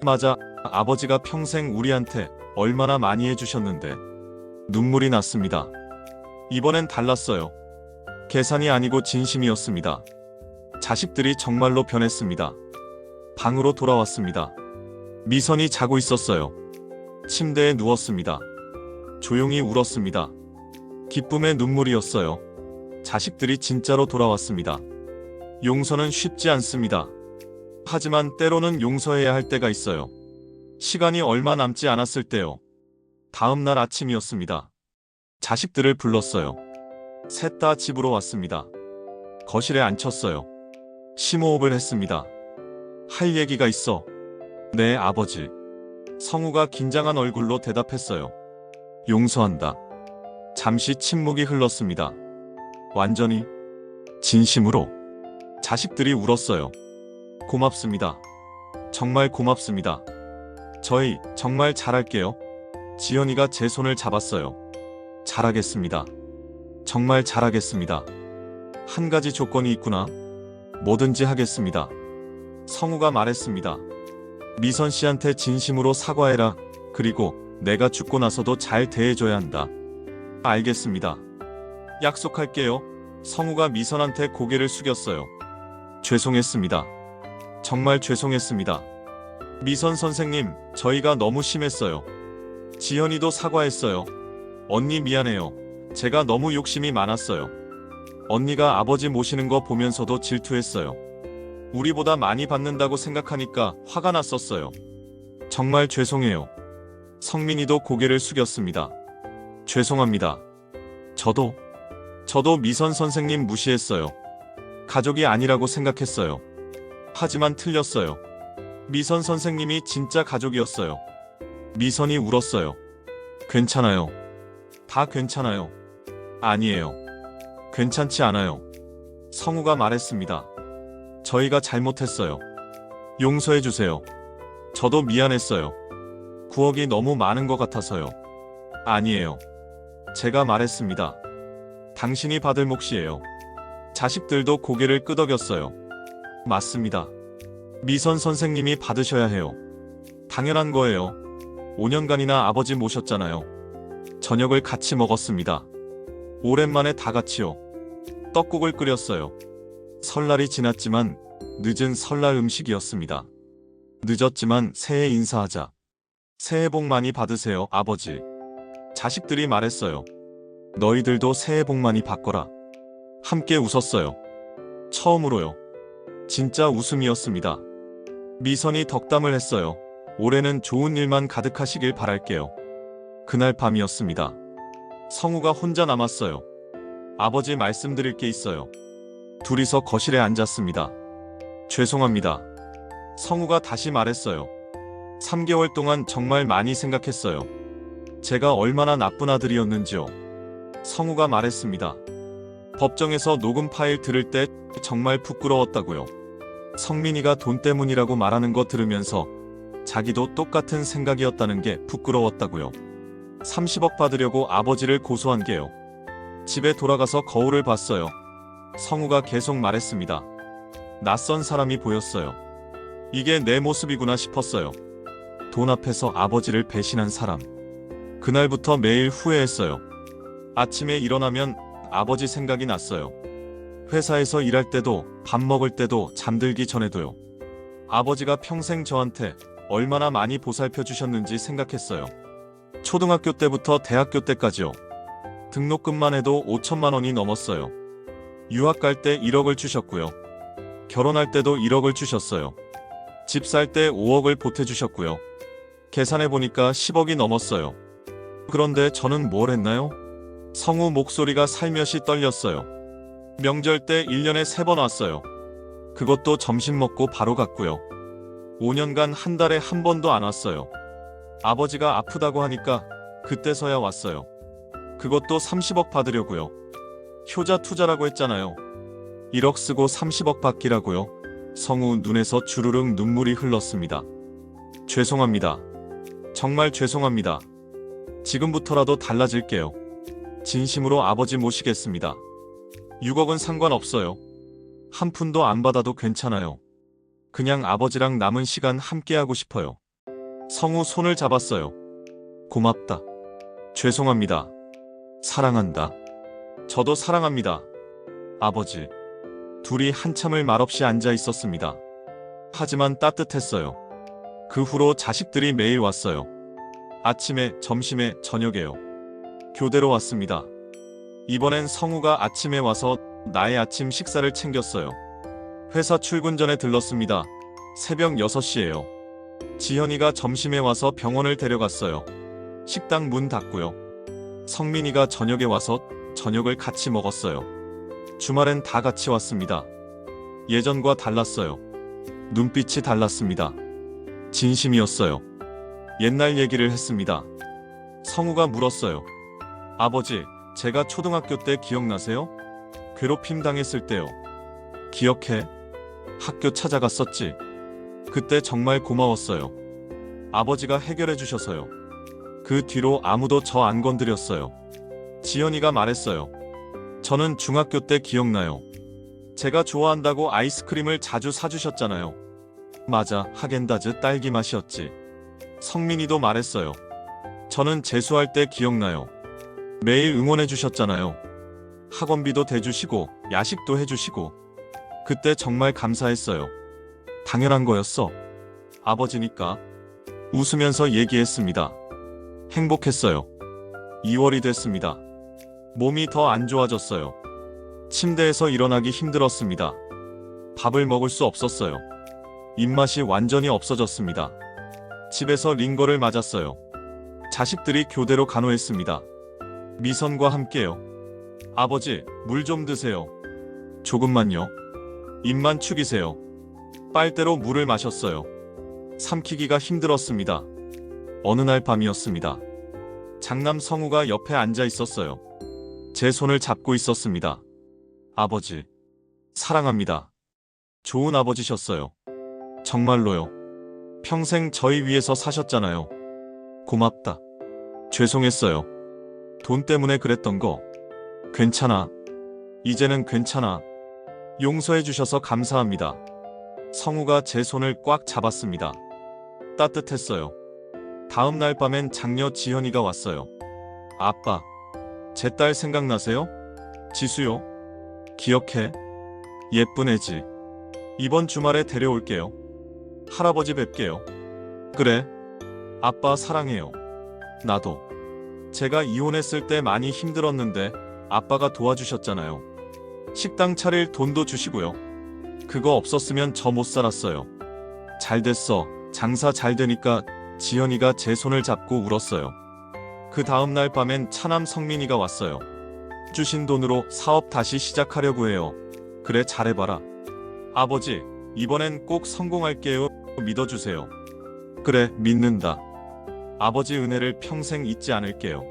맞아, 아버지가 평생 우리한테 얼마나 많이 해주셨는데. 눈물이 났습니다. 이번엔 달랐어요. 계산이 아니고 진심이었습니다. 자식들이 정말로 변했습니다. 방으로 돌아왔습니다. 미선이 자고 있었어요. 침대에 누웠습니다. 조용히 울었습니다. 기쁨의 눈물이었어요. 자식들이 진짜로 돌아왔습니다. 용서는 쉽지 않습니다. 하지만 때로는 용서해야 할 때가 있어요. 시간이 얼마 남지 않았을 때요. 다음 날 아침이었습니다. 자식들을 불렀어요. 셋 다 집으로 왔습니다. 거실에 앉혔어요. 심호흡을 했습니다. 할 얘기가 있어. 네, 아버지. 성우가 긴장한 얼굴로 대답했어요. 용서한다. 잠시 침묵이 흘렀습니다. 완전히 진심으로. 자식들이 울었어요. 고맙습니다. 정말 고맙습니다. 저희 정말 잘할게요. 지연이가 제 손을 잡았어요. 잘하겠습니다. 정말 잘하겠습니다. 한 가지 조건이 있구나. 뭐든지 하겠습니다. 성우가 말했습니다. 미선 씨한테 진심으로 사과해라. 그리고 내가 죽고 나서도 잘 대해줘야 한다. 알겠습니다. 약속할게요. 성우가 미선한테 고개를 숙였어요. 죄송했습니다. 정말 죄송했습니다. 미선 선생님, 저희가 너무 심했어요. 지연이도 사과했어요. 언니 미안해요. 제가 너무 욕심이 많았어요. 언니가 아버지 모시는 거 보면서도 질투했어요. 우리보다 많이 받는다고 생각하니까 화가 났었어요. 정말 죄송해요. 성민이도 고개를 숙였습니다. 죄송합니다. 저도 미선 선생님 무시했어요. 가족이 아니라고 생각했어요. 하지만 틀렸어요. 미선 선생님이 진짜 가족이었어요. 미선이 울었어요. 괜찮아요. 다 괜찮아요. 아니에요. 괜찮지 않아요. 성우가 말했습니다. 저희가 잘못했어요. 용서해주세요. 저도 미안했어요. 9억이 너무 많은 것 같아서요. 아니에요. 제가 말했습니다. 당신이 받을 몫이에요. 자식들도 고개를 끄덕였어요. 맞습니다. 미선 선생님이 받으셔야 해요. 당연한 거예요. 5년간이나 아버지 모셨잖아요. 저녁을 같이 먹었습니다. 오랜만에 다 같이요. 떡국을 끓였어요. 설날이 지났지만 늦은 설날 음식이었습니다. 늦었지만 새해 인사하자. 새해 복 많이 받으세요, 아버지. 자식들이 말했어요. 너희들도 새해 복 많이 받거라. 함께 웃었어요. 처음으로요. 진짜 웃음이었습니다. 미선이 덕담을 했어요. 올해는 좋은 일만 가득하시길 바랄게요. 그날 밤이었습니다. 성우가 혼자 남았어요. 아버지 말씀드릴 게 있어요. 둘이서 거실에 앉았습니다. 죄송합니다. 성우가 다시 말했어요. 3개월 동안 정말 많이 생각했어요. 제가 얼마나 나쁜 아들이었는지요. 성우가 말했습니다. 법정에서 녹음 파일 들을 때 정말 부끄러웠다고요. 성민이가 돈 때문이라고 말하는 거 들으면서 자기도 똑같은 생각이었다는 게 부끄러웠다고요. 30억 받으려고 아버지를 고소한 게요. 집에 돌아가서 거울을 봤어요. 성우가 계속 말했습니다. 낯선 사람이 보였어요. 이게 내 모습이구나 싶었어요. 돈 앞에서 아버지를 배신한 사람. 그날부터 매일 후회했어요. 아침에 일어나면 아버지 생각이 났어요. 회사에서 일할 때도 밥 먹을 때도 잠들기 전에도요. 아버지가 평생 저한테 얼마나 많이 보살펴 주셨는지 생각했어요. 초등학교 때부터 대학교 때까지요. 등록금만 해도 5천만 원이 넘었어요. 유학 갈 때 1억을 주셨고요. 결혼할 때도 1억을 주셨어요. 집 살 때 5억을 보태주셨고요. 계산해보니까 10억이 넘었어요. 그런데 저는 뭘 했나요? 성우 목소리가 살며시 떨렸어요. 명절 때 1년에 3번 왔어요. 그것도 점심 먹고 바로 갔고요. 5년간 한 달에 한 번도 안 왔어요. 아버지가 아프다고 하니까 그때서야 왔어요. 그것도 30억 받으려고요. 효자 투자라고 했잖아요. 1억 쓰고 30억 받기라고요. 성우 눈에서 주르륵 눈물이 흘렀습니다. 죄송합니다. 정말 죄송합니다. 지금부터라도 달라질게요. 진심으로 아버지 모시겠습니다. 6억은 상관없어요. 한 푼도 안 받아도 괜찮아요. 그냥 아버지랑 남은 시간 함께하고 싶어요. 성우 손을 잡았어요. 고맙다. 죄송합니다. 사랑한다. 저도 사랑합니다. 아버지. 둘이 한참을 말없이 앉아 있었습니다. 하지만 따뜻했어요. 그 후로 자식들이 매일 왔어요. 아침에, 점심에, 저녁에요. 교대로 왔습니다. 이번엔 성우가 아침에 와서 나의 아침 식사를 챙겼어요. 회사 출근 전에 들렀습니다. 새벽 6시예요. 지현이가 점심에 와서 병원을 데려갔어요. 식당 문 닫고요. 성민이가 저녁에 와서 저녁을 같이 먹었어요. 주말엔 다 같이 왔습니다. 예전과 달랐어요. 눈빛이 달랐습니다. 진심이었어요. 옛날 얘기를 했습니다. 성우가 물었어요. 아버지, 제가 초등학교 때 기억나세요? 괴롭힘 당했을 때요. 기억해? 학교 찾아갔었지. 그때 정말 고마웠어요. 아버지가 해결해 주셔서요. 그 뒤로 아무도 저 안 건드렸어요. 지연이가 말했어요. 저는 중학교 때 기억나요. 제가 좋아한다고 아이스크림을 자주 사주셨잖아요. 맞아, 하겐다즈 딸기 맛이었지. 성민이도 말했어요. 저는 재수할 때 기억나요. 매일 응원해 주셨잖아요. 학원비도 대주시고 야식도 해주시고. 그때 정말 감사했어요. 당연한 거였어. 아버지니까. 웃으면서 얘기했습니다. 행복했어요. 2월이 됐습니다. 몸이 더 안 좋아졌어요. 침대에서 일어나기 힘들었습니다. 밥을 먹을 수 없었어요. 입맛이 완전히 없어졌습니다. 집에서 링거를 맞았어요. 자식들이 교대로 간호했습니다. 미선과 함께요. 아버지, 물 좀 드세요. 조금만요. 입만 축이세요. 빨대로 물을 마셨어요. 삼키기가 힘들었습니다. 어느 날 밤이었습니다. 장남 성우가 옆에 앉아 있었어요. 제 손을 잡고 있었습니다. 아버지, 사랑합니다. 좋은 아버지셨어요. 정말로요. 평생 저희 위해서 사셨잖아요. 고맙다. 죄송했어요. 돈 때문에 그랬던 거. 괜찮아. 이제는 괜찮아. 용서해 주셔서 감사합니다. 성우가 제 손을 꽉 잡았습니다. 따뜻했어요. 다음 날 밤엔 장녀 지현이가 왔어요. 아빠, 제 딸 생각나세요? 지수요? 기억해? 예쁜 애지. 이번 주말에 데려올게요. 할아버지 뵐게요. 그래. 아빠 사랑해요. 나도. 제가 이혼했을 때 많이 힘들었는데 아빠가 도와주셨잖아요. 식당 차릴 돈도 주시고요. 그거 없었으면 저 못 살았어요. 잘 됐어. 장사 잘 되니까. 지현이가 제 손을 잡고 울었어요. 그 다음 날 밤엔 차남 성민이가 왔어요. 주신 돈으로 사업 다시 시작하려고 해요. 그래, 잘해봐라. 아버지, 이번엔 꼭 성공할게요. 믿어주세요. 그래, 믿는다. 아버지 은혜를 평생 잊지 않을게요.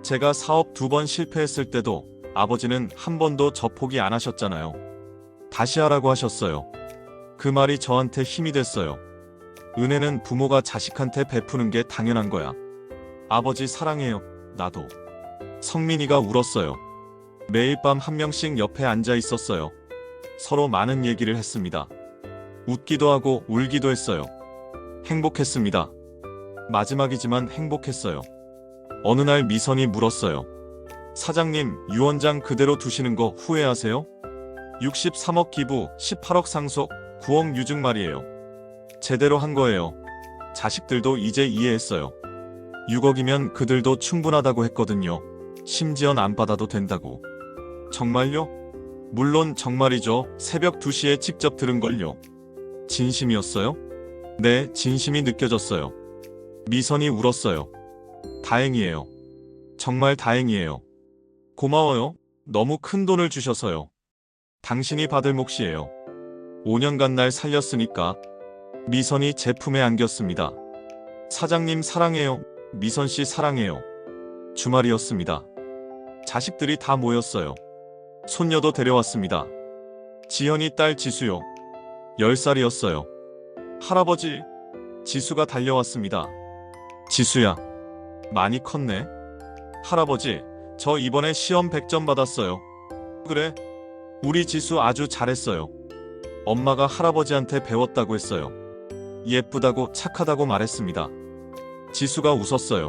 제가 사업 2번 실패했을 때도 아버지는 한 번도 저 포기 안 하셨잖아요. 다시 하라고 하셨어요. 그 말이 저한테 힘이 됐어요. 은혜는 부모가 자식한테 베푸는 게 당연한 거야. 아버지 사랑해요. 나도. 성민이가 울었어요. 매일 밤 한 명씩 옆에 앉아 있었어요. 서로 많은 얘기를 했습니다. 웃기도 하고 울기도 했어요. 행복했습니다. 마지막이지만 행복했어요. 어느 날 미선이 물었어요. 사장님, 유원장 그대로 두시는 거 후회하세요? 63억 기부, 18억 상속, 9억 유증 말이에요. 제대로 한 거예요. 자식들도 이제 이해했어요. 6억이면 그들도 충분하다고 했거든요. 심지어는 안 받아도 된다고. 정말요? 물론 정말이죠. 새벽 2시에 직접 들은걸요. 진심이었어요? 네, 진심이 느껴졌어요. 미선이 울었어요. 다행이에요. 정말 다행이에요. 고마워요. 너무 큰 돈을 주셔서요. 당신이 받을 몫이에요. 5년간 날 살렸으니까. 미선이 제 품에 안겼습니다. 사장님 사랑해요. 미선씨 사랑해요. 주말이었습니다. 자식들이 다 모였어요. 손녀도 데려왔습니다. 지연이 딸 지수요. 10살이었어요. 할아버지, 지수가 달려왔습니다. 지수야, 많이 컸네. 할아버지, 저 이번에 시험 100점 받았어요. 그래? 우리 지수 아주 잘했어요. 엄마가 할아버지한테 배웠다고 했어요. 예쁘다고 착하다고 말했습니다. 지수가 웃었어요.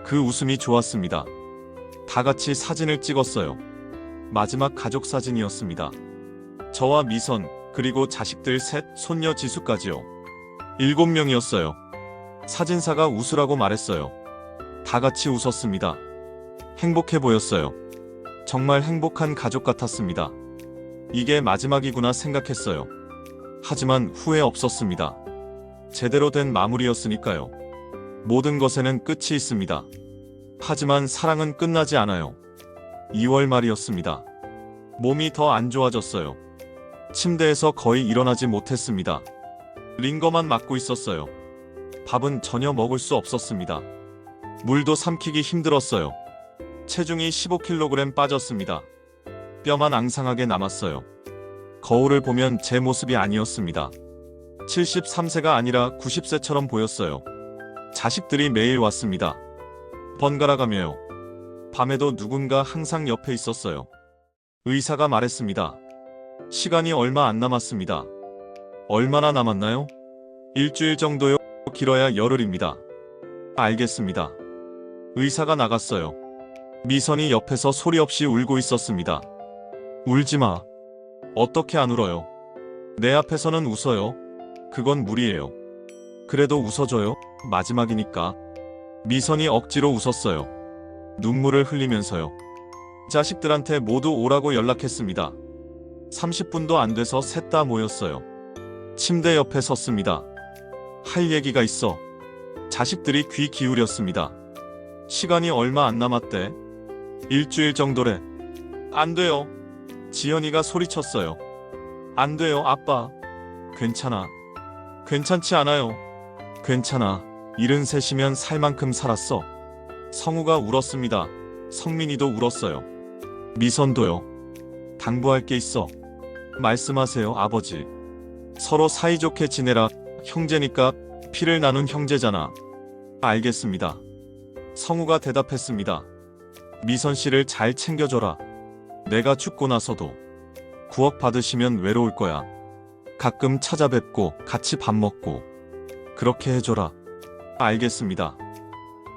그 웃음이 좋았습니다. 다 같이 사진을 찍었어요. 마지막 가족 사진이었습니다. 저와 미선, 그리고 자식들 셋, 손녀 지수까지요. 7명이었어요. 사진사가 웃으라고 말했어요. 다 같이 웃었습니다. 행복해 보였어요. 정말 행복한 가족 같았습니다. 이게 마지막이구나 생각했어요. 하지만 후회 없었습니다. 제대로 된 마무리였으니까요. 모든 것에는 끝이 있습니다. 하지만 사랑은 끝나지 않아요. 2월 말이었습니다. 몸이 더 안 좋아졌어요. 침대에서 거의 일어나지 못했습니다. 링거만 맞고 있었어요. 밥은 전혀 먹을 수 없었습니다. 물도 삼키기 힘들었어요. 체중이 15kg 빠졌습니다. 뼈만 앙상하게 남았어요. 거울을 보면 제 모습이 아니었습니다. 73세가 아니라 90세처럼 보였어요. 자식들이 매일 왔습니다. 번갈아가며요. 밤에도 누군가 항상 옆에 있었어요. 의사가 말했습니다. 시간이 얼마 안 남았습니다. 얼마나 남았나요? 일주일 정도요. 길어야 열흘입니다. 알겠습니다. 의사가 나갔어요. 미선이 옆에서 소리 없이 울고 있었습니다. 울지 마. 어떻게 안 울어요? 내 앞에서는 웃어요. 그건 무리예요. 그래도 웃어줘요. 마지막이니까. 미선이 억지로 웃었어요. 눈물을 흘리면서요. 자식들한테 모두 오라고 연락했습니다. 30분도 안 돼서 셋 다 모였어요. 침대 옆에 섰습니다. 할 얘기가 있어. 자식들이 귀 기울였습니다. 시간이 얼마 안 남았대. 일주일 정도래. 안 돼요. 지연이가 소리쳤어요. 안 돼요, 아빠. 괜찮아. 괜찮지 않아요. 괜찮아. 73이면 살 만큼 살았어. 성우가 울었습니다. 성민이도 울었어요. 미선도요. 당부할 게 있어. 말씀하세요, 아버지. 서로 사이좋게 지내라. 형제니까 피를 나눈 형제잖아. 알겠습니다. 성우가 대답했습니다. 미선 씨를 잘 챙겨줘라. 내가 죽고 나서도 9억 받으시면 외로울 거야. 가끔 찾아뵙고 같이 밥 먹고 그렇게 해줘라. 알겠습니다.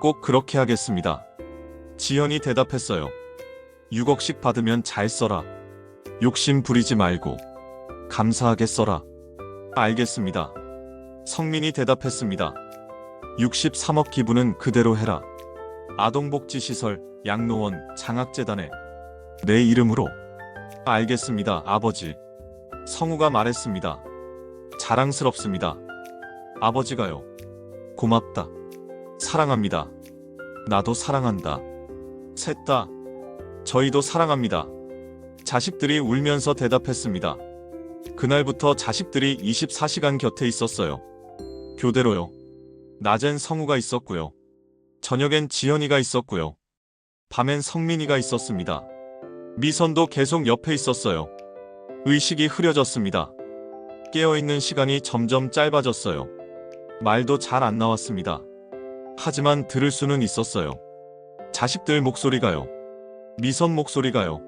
꼭 그렇게 하겠습니다. 지연이 대답했어요. 6억씩 받으면 잘 써라. 욕심 부리지 말고 감사하게 써라. 알겠습니다. 성민이 대답했습니다. 63억 기부는 그대로 해라. 아동복지시설, 양로원, 장학재단에 내 이름으로. 알겠습니다, 아버지. 성우가 말했습니다. 자랑스럽습니다. 아버지가요. 고맙다. 사랑합니다. 나도 사랑한다. 셋 다. 저희도 사랑합니다. 자식들이 울면서 대답했습니다. 그날부터 자식들이 24시간 곁에 있었어요. 교대로요. 낮엔 성우가 있었고요. 저녁엔 지연이가 있었고요. 밤엔 성민이가 있었습니다. 미선도 계속 옆에 있었어요. 의식이 흐려졌습니다. 깨어있는 시간이 점점 짧아졌어요. 말도 잘 안 나왔습니다. 하지만 들을 수는 있었어요. 자식들 목소리가요. 미선 목소리가요.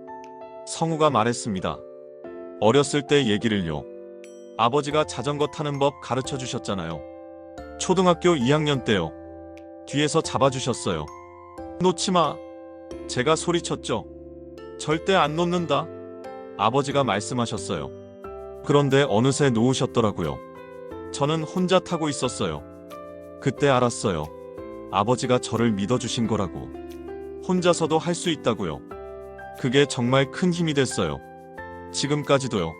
성우가 말했습니다. 어렸을 때 얘기를요. 아버지가 자전거 타는 법 가르쳐 주셨잖아요. 초등학교 2학년 때요. 뒤에서 잡아주셨어요. 놓지 마. 제가 소리쳤죠. 절대 안 놓는다. 아버지가 말씀하셨어요. 그런데 어느새 놓으셨더라고요. 저는 혼자 타고 있었어요. 그때 알았어요. 아버지가 저를 믿어주신 거라고. 혼자서도 할 수 있다고요. 그게 정말 큰 힘이 됐어요. 지금까지도요.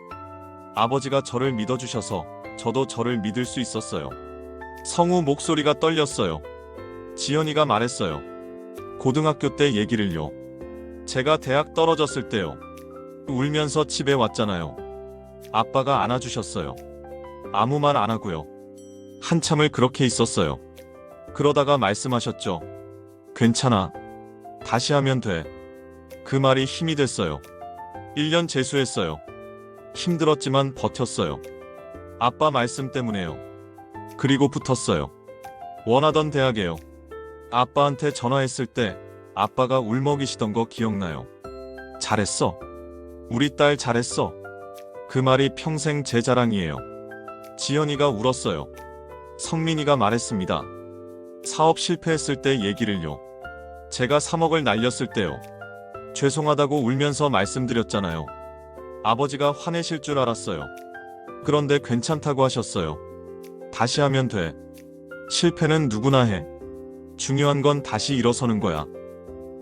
아버지가 저를 믿어주셔서 저도 저를 믿을 수 있었어요. 성우 목소리가 떨렸어요. 지연이가 말했어요. 고등학교 때 얘기를요. 제가 대학 떨어졌을 때요. 울면서 집에 왔잖아요. 아빠가 안아주셨어요. 아무 말 안 하고요. 한참을 그렇게 있었어요. 그러다가 말씀하셨죠. 괜찮아. 다시 하면 돼. 그 말이 힘이 됐어요. 1년 재수했어요. 힘들었지만 버텼어요. 아빠 말씀 때문에요. 그리고 붙었어요. 원하던 대학에요. 아빠한테 전화했을 때 아빠가 울먹이시던 거 기억나요. 잘했어. 우리 딸 잘했어. 그 말이 평생 제 자랑이에요. 지연이가 울었어요. 성민이가 말했습니다. 사업 실패했을 때 얘기를요. 제가 3억을 날렸을 때요. 죄송하다고 울면서 말씀드렸잖아요. 아버지가 화내실 줄 알았어요. 그런데 괜찮다고 하셨어요. 다시 하면 돼. 실패는 누구나 해. 중요한 건 다시 일어서는 거야.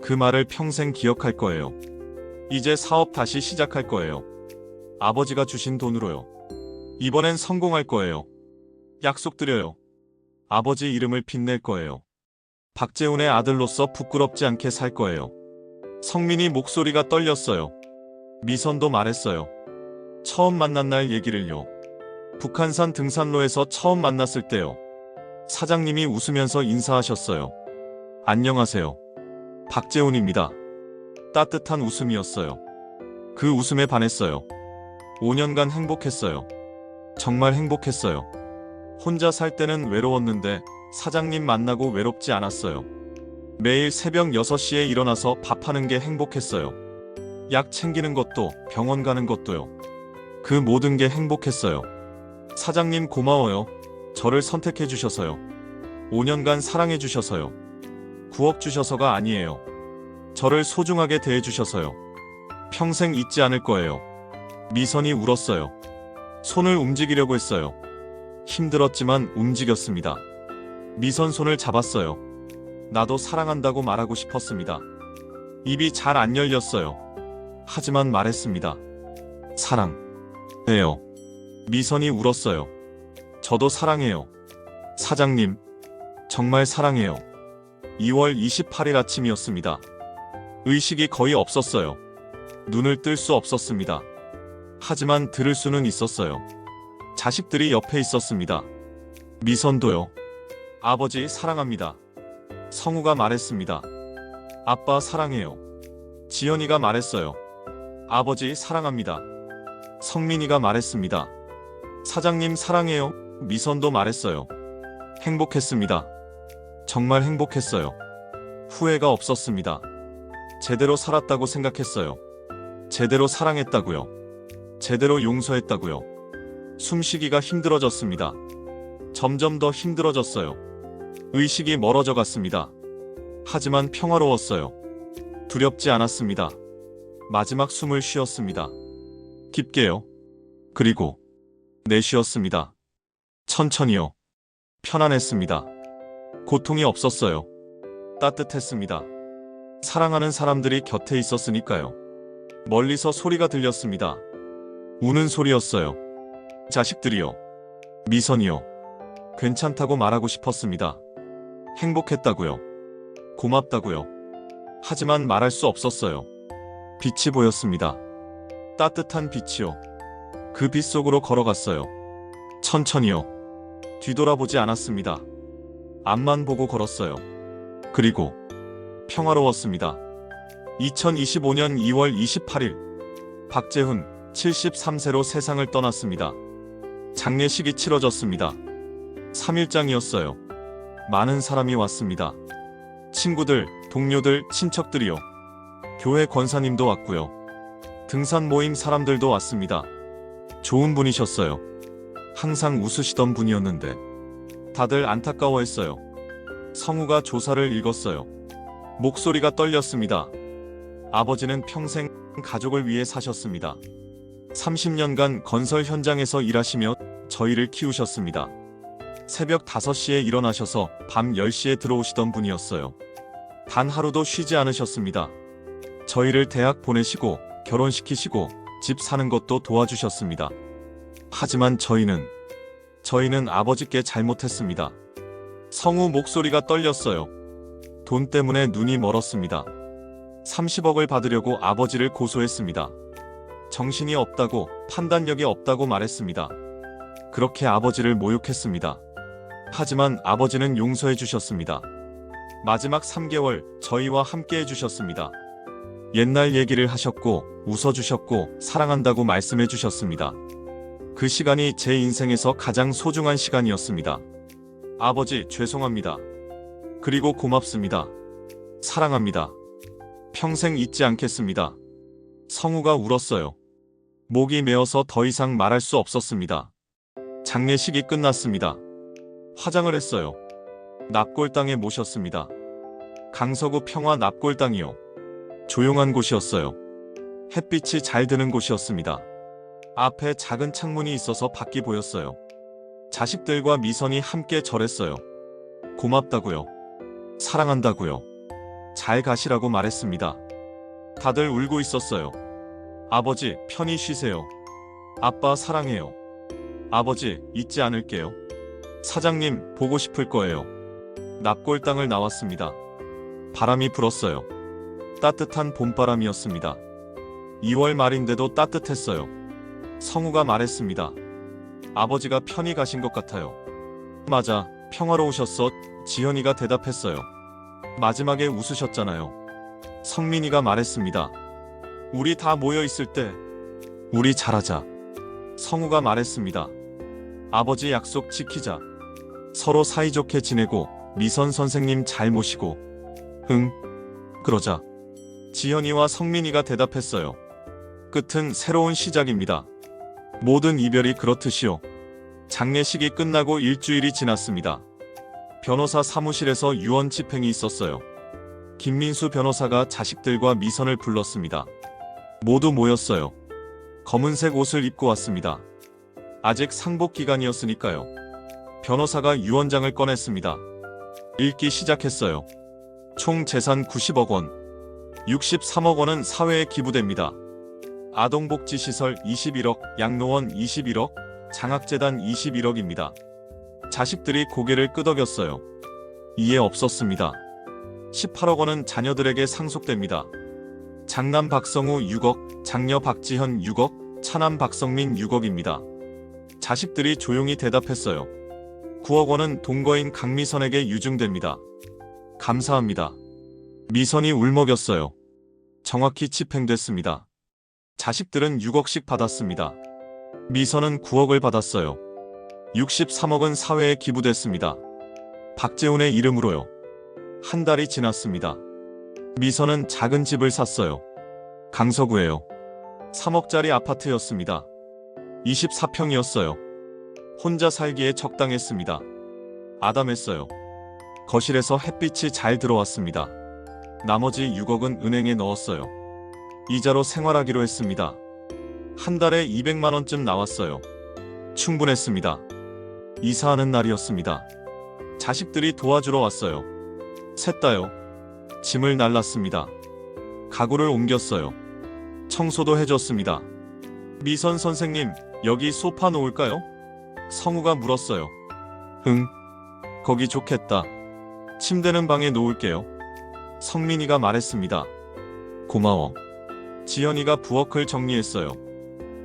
그 말을 평생 기억할 거예요. 이제 사업 다시 시작할 거예요. 아버지가 주신 돈으로요. 이번엔 성공할 거예요. 약속드려요. 아버지 이름을 빛낼 거예요. 박재훈의 아들로서 부끄럽지 않게 살 거예요. 성민이 목소리가 떨렸어요. 미선도 말했어요. 처음 만난 날 얘기를요. 북한산 등산로에서 처음 만났을 때요. 사장님이 웃으면서 인사하셨어요. 안녕하세요. 박재훈입니다. 따뜻한 웃음이었어요. 그 웃음에 반했어요. 5년간 행복했어요. 정말 행복했어요. 혼자 살 때는 외로웠는데 사장님 만나고 외롭지 않았어요. 매일 새벽 6시에 일어나서 밥하는 게 행복했어요. 약 챙기는 것도 병원 가는 것도요. 그 모든 게 행복했어요. 사장님 고마워요. 저를 선택해 주셔서요. 5년간 사랑해 주셔서요. 9억 주셔서가 아니에요. 저를 소중하게 대해 주셔서요. 평생 잊지 않을 거예요. 미선이 울었어요. 손을 움직이려고 했어요. 힘들었지만 움직였습니다. 미선 손을 잡았어요. 나도 사랑한다고 말하고 싶었습니다. 입이 잘 안 열렸어요. 하지만 말했습니다. 사랑해요. 미선이 울었어요. 저도 사랑해요. 사장님, 정말 사랑해요. 2월 28일 아침이었습니다. 의식이 거의 없었어요. 눈을 뜰 수 없었습니다. 하지만 들을 수는 있었어요. 자식들이 옆에 있었습니다. 미선도요. 아버지 사랑합니다. 성우가 말했습니다. 아빠 사랑해요. 지연이가 말했어요. 아버지 사랑합니다. 성민이가 말했습니다. 사장님 사랑해요. 미선도 말했어요. 행복했습니다. 정말 행복했어요. 후회가 없었습니다. 제대로 살았다고 생각했어요. 제대로 사랑했다고요. 제대로 용서했다고요. 숨쉬기가 힘들어졌습니다. 점점 더 힘들어졌어요. 의식이 멀어져 갔습니다. 하지만 평화로웠어요. 두렵지 않았습니다. 마지막 숨을 쉬었습니다. 깊게요. 그리고 내쉬었습니다. 천천히요. 편안했습니다. 고통이 없었어요. 따뜻했습니다. 사랑하는 사람들이 곁에 있었으니까요. 멀리서 소리가 들렸습니다. 우는 소리였어요. 자식들이요. 미선이요. 괜찮다고 말하고 싶었습니다. 행복했다고요. 고맙다고요. 하지만 말할 수 없었어요. 빛이 보였습니다. 따뜻한 빛이요. 그 빛 속으로 걸어갔어요. 천천히요. 뒤돌아보지 않았습니다. 앞만 보고 걸었어요. 그리고 평화로웠습니다. 2025년 2월 28일 박재훈 73세로 세상을 떠났습니다. 장례식이 치러졌습니다. 3일장이었어요. 많은 사람이 왔습니다. 친구들, 동료들, 친척들이요. 교회 권사님도 왔고요. 등산 모임 사람들도 왔습니다. 좋은 분이셨어요. 항상 웃으시던 분이었는데 다들 안타까워했어요. 성우가 조사를 읽었어요. 목소리가 떨렸습니다. 아버지는 평생 가족을 위해 사셨습니다. 30년간 건설 현장에서 일하시며 저희를 키우셨습니다. 새벽 5시에 일어나셔서 밤 10시에 들어오시던 분이었어요. 단 하루도 쉬지 않으셨습니다. 저희를 대학 보내시고 결혼시키시고 집 사는 것도 도와주셨습니다. 하지만 저희는 아버지께 잘못했습니다. 성우 목소리가 떨렸어요. 돈 때문에 눈이 멀었습니다. 30억을 받으려고 아버지를 고소했습니다. 정신이 없다고, 판단력이 없다고 말했습니다. 그렇게 아버지를 모욕했습니다. 하지만 아버지는 용서해 주셨습니다. 마지막 3개월 저희와 함께 해주셨습니다. 옛날 얘기를 하셨고 웃어주셨고 사랑한다고 말씀해 주셨습니다. 그 시간이 제 인생에서 가장 소중한 시간이었습니다. 아버지 죄송합니다. 그리고 고맙습니다. 사랑합니다. 평생 잊지 않겠습니다. 성우가 울었어요. 목이 메어서 더 이상 말할 수 없었습니다. 장례식이 끝났습니다. 화장을 했어요. 납골당에 모셨습니다. 강서구 평화 납골당이요. 조용한 곳이었어요. 햇빛이 잘 드는 곳이었습니다. 앞에 작은 창문이 있어서 밖이 보였어요. 자식들과 미선이 함께 절했어요. 고맙다고요. 사랑한다고요. 잘 가시라고 말했습니다. 다들 울고 있었어요. 아버지, 편히 쉬세요. 아빠 사랑해요. 아버지, 잊지 않을게요. 사장님, 보고 싶을 거예요. 납골당을 나왔습니다. 바람이 불었어요. 따뜻한 봄바람이었습니다. 2월 말인데도 따뜻했어요. 성우가 말했습니다. 아버지가 편히 가신 것 같아요. 맞아, 평화로우셨어. 지현이가 대답했어요. 마지막에 웃으셨잖아요. 성민이가 말했습니다. 우리 다 모여 있을 때 우리 잘하자. 성우가 말했습니다. 아버지 약속 지키자. 서로 사이좋게 지내고 미선 선생님 잘 모시고. 응, 그러자. 지현이와 성민이가 대답했어요. 끝은 새로운 시작입니다. 모든 이별이 그렇듯이요. 장례식이 끝나고 일주일이 지났습니다. 변호사 사무실에서 유언 집행이 있었어요. 김민수 변호사가 자식들과 미선을 불렀습니다. 모두 모였어요. 검은색 옷을 입고 왔습니다. 아직 상복 기간이었으니까요. 변호사가 유언장을 꺼냈습니다. 읽기 시작했어요. 총 재산 90억 원, 63억 원은 사회에 기부됩니다. 아동복지시설 21억, 양로원 21억, 장학재단 21억입니다. 자식들이 고개를 끄덕였어요. 이해 없었습니다. 18억 원은 자녀들에게 상속됩니다. 장남 박성우 6억, 장녀 박지현 6억, 차남 박성민 6억입니다. 자식들이 조용히 대답했어요. 9억 원은 동거인 강미선에게 유증됩니다. 감사합니다. 미선이 울먹였어요. 정확히 집행됐습니다. 자식들은 6억씩 받았습니다. 미선은 9억을 받았어요. 63억은 사회에 기부됐습니다. 박재훈의 이름으로요. 한 달이 지났습니다. 미선은 작은 집을 샀어요. 강서구에요. 3억짜리 아파트였습니다. 24평이었어요. 혼자 살기에 적당했습니다. 아담했어요. 거실에서 햇빛이 잘 들어왔습니다. 나머지 6억은 은행에 넣었어요. 이자로 생활하기로 했습니다. 한 달에 200만 원쯤 나왔어요. 충분했습니다. 이사하는 날이었습니다. 자식들이 도와주러 왔어요. 셋 다요. 짐을 날랐습니다. 가구를 옮겼어요. 청소도 해줬습니다. 미선 선생님, 여기 소파 놓을까요? 성우가 물었어요. 응, 거기 좋겠다. 침대는 방에 놓을게요. 성민이가 말했습니다. 고마워. 지연이가 부엌을 정리했어요.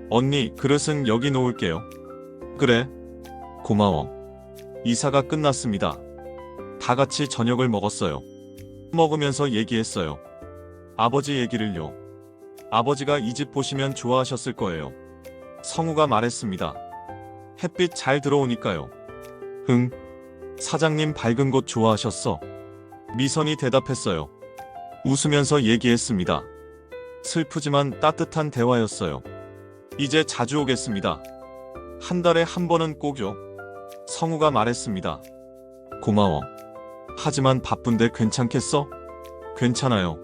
언니, 그릇은 여기 놓을게요. 그래. 고마워. 이사가 끝났습니다. 다 같이 저녁을 먹었어요. 먹으면서 얘기했어요. 아버지 얘기를요. 아버지가 이 집 보시면 좋아하셨을 거예요. 성우가 말했습니다. 햇빛 잘 들어오니까요. 응. 사장님 밝은 곳 좋아하셨어. 미선이 대답했어요. 웃으면서 얘기했습니다. 슬프지만 따뜻한 대화였어요. 이제 자주 오겠습니다. 한 달에 한 번은 꼭요. 성우가 말했습니다. 고마워. 하지만 바쁜데 괜찮겠어? 괜찮아요.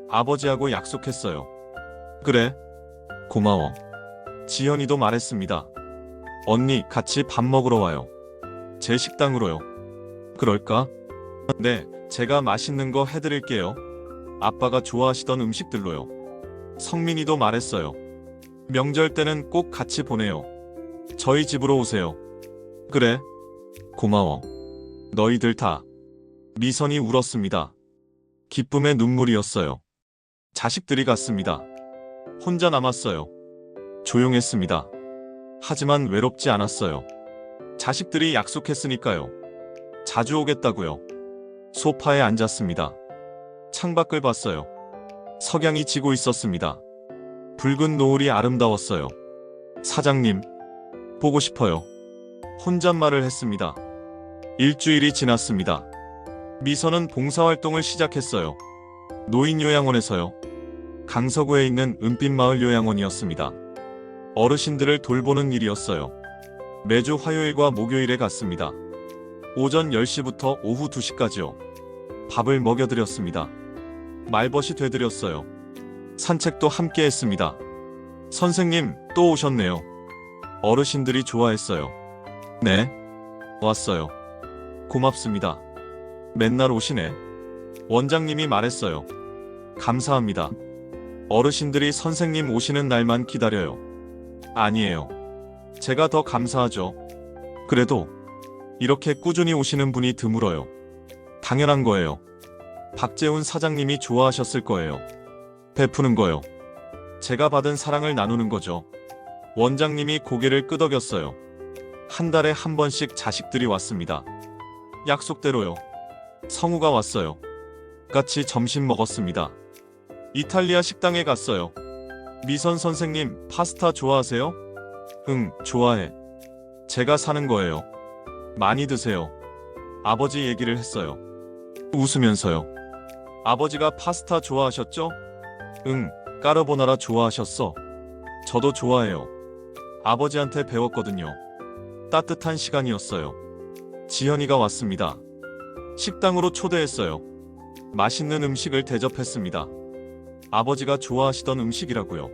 아버지하고 약속했어요. 그래. 고마워. 지현이도 말했습니다. 언니 같이 밥 먹으러 와요. 제 식당으로요. 그럴까? 네, 제가 맛있는 거 해드릴게요. 아빠가 좋아하시던 음식들로요. 성민이도 말했어요. 명절 때는 꼭 같이 보내요. 저희 집으로 오세요. 그래. 고마워. 너희들 다. 미선이 울었습니다. 기쁨의 눈물이었어요. 자식들이 갔습니다. 혼자 남았어요. 조용했습니다. 하지만 외롭지 않았어요. 자식들이 약속했으니까요. 자주 오겠다고요. 소파에 앉았습니다. 창밖을 봤어요. 석양이 지고 있었습니다. 붉은 노을이 아름다웠어요. 사장님, 보고 싶어요. 혼잣말을 했습니다. 일주일이 지났습니다. 미선은 봉사활동을 시작했어요. 노인요양원에서요. 강서구에 있는 은빛마을 요양원이었습니다. 어르신들을 돌보는 일이었어요. 매주 화요일과 목요일에 갔습니다. 오전 10시부터 오후 2시까지요. 밥을 먹여드렸습니다. 말벗이 되드렸어요. 산책도 함께 했습니다. 선생님, 또 오셨네요. 어르신들이 좋아했어요. 네, 왔어요. 고맙습니다. 맨날 오시네. 원장님이 말했어요. 감사합니다. 어르신들이 선생님 오시는 날만 기다려요. 아니에요. 제가 더 감사하죠. 그래도 이렇게 꾸준히 오시는 분이 드물어요. 당연한 거예요. 박재훈 사장님이 좋아하셨을 거예요. 베푸는 거요. 제가 받은 사랑을 나누는 거죠. 원장님이 고개를 끄덕였어요. 한 달에 한 번씩 자식들이 왔습니다. 약속대로요. 성우가 왔어요. 같이 점심 먹었습니다. 이탈리아 식당에 갔어요. 미선 선생님, 파스타 좋아하세요? 응, 좋아해. 제가 사는 거예요. 많이 드세요. 아버지 얘기를 했어요. 웃으면서요. 아버지가 파스타 좋아하셨죠? 응, 까르보나라 좋아하셨어. 저도 좋아해요. 아버지한테 배웠거든요. 따뜻한 시간이었어요. 지현이가 왔습니다. 식당으로 초대했어요. 맛있는 음식을 대접했습니다. 아버지가 좋아하시던 음식이라고요.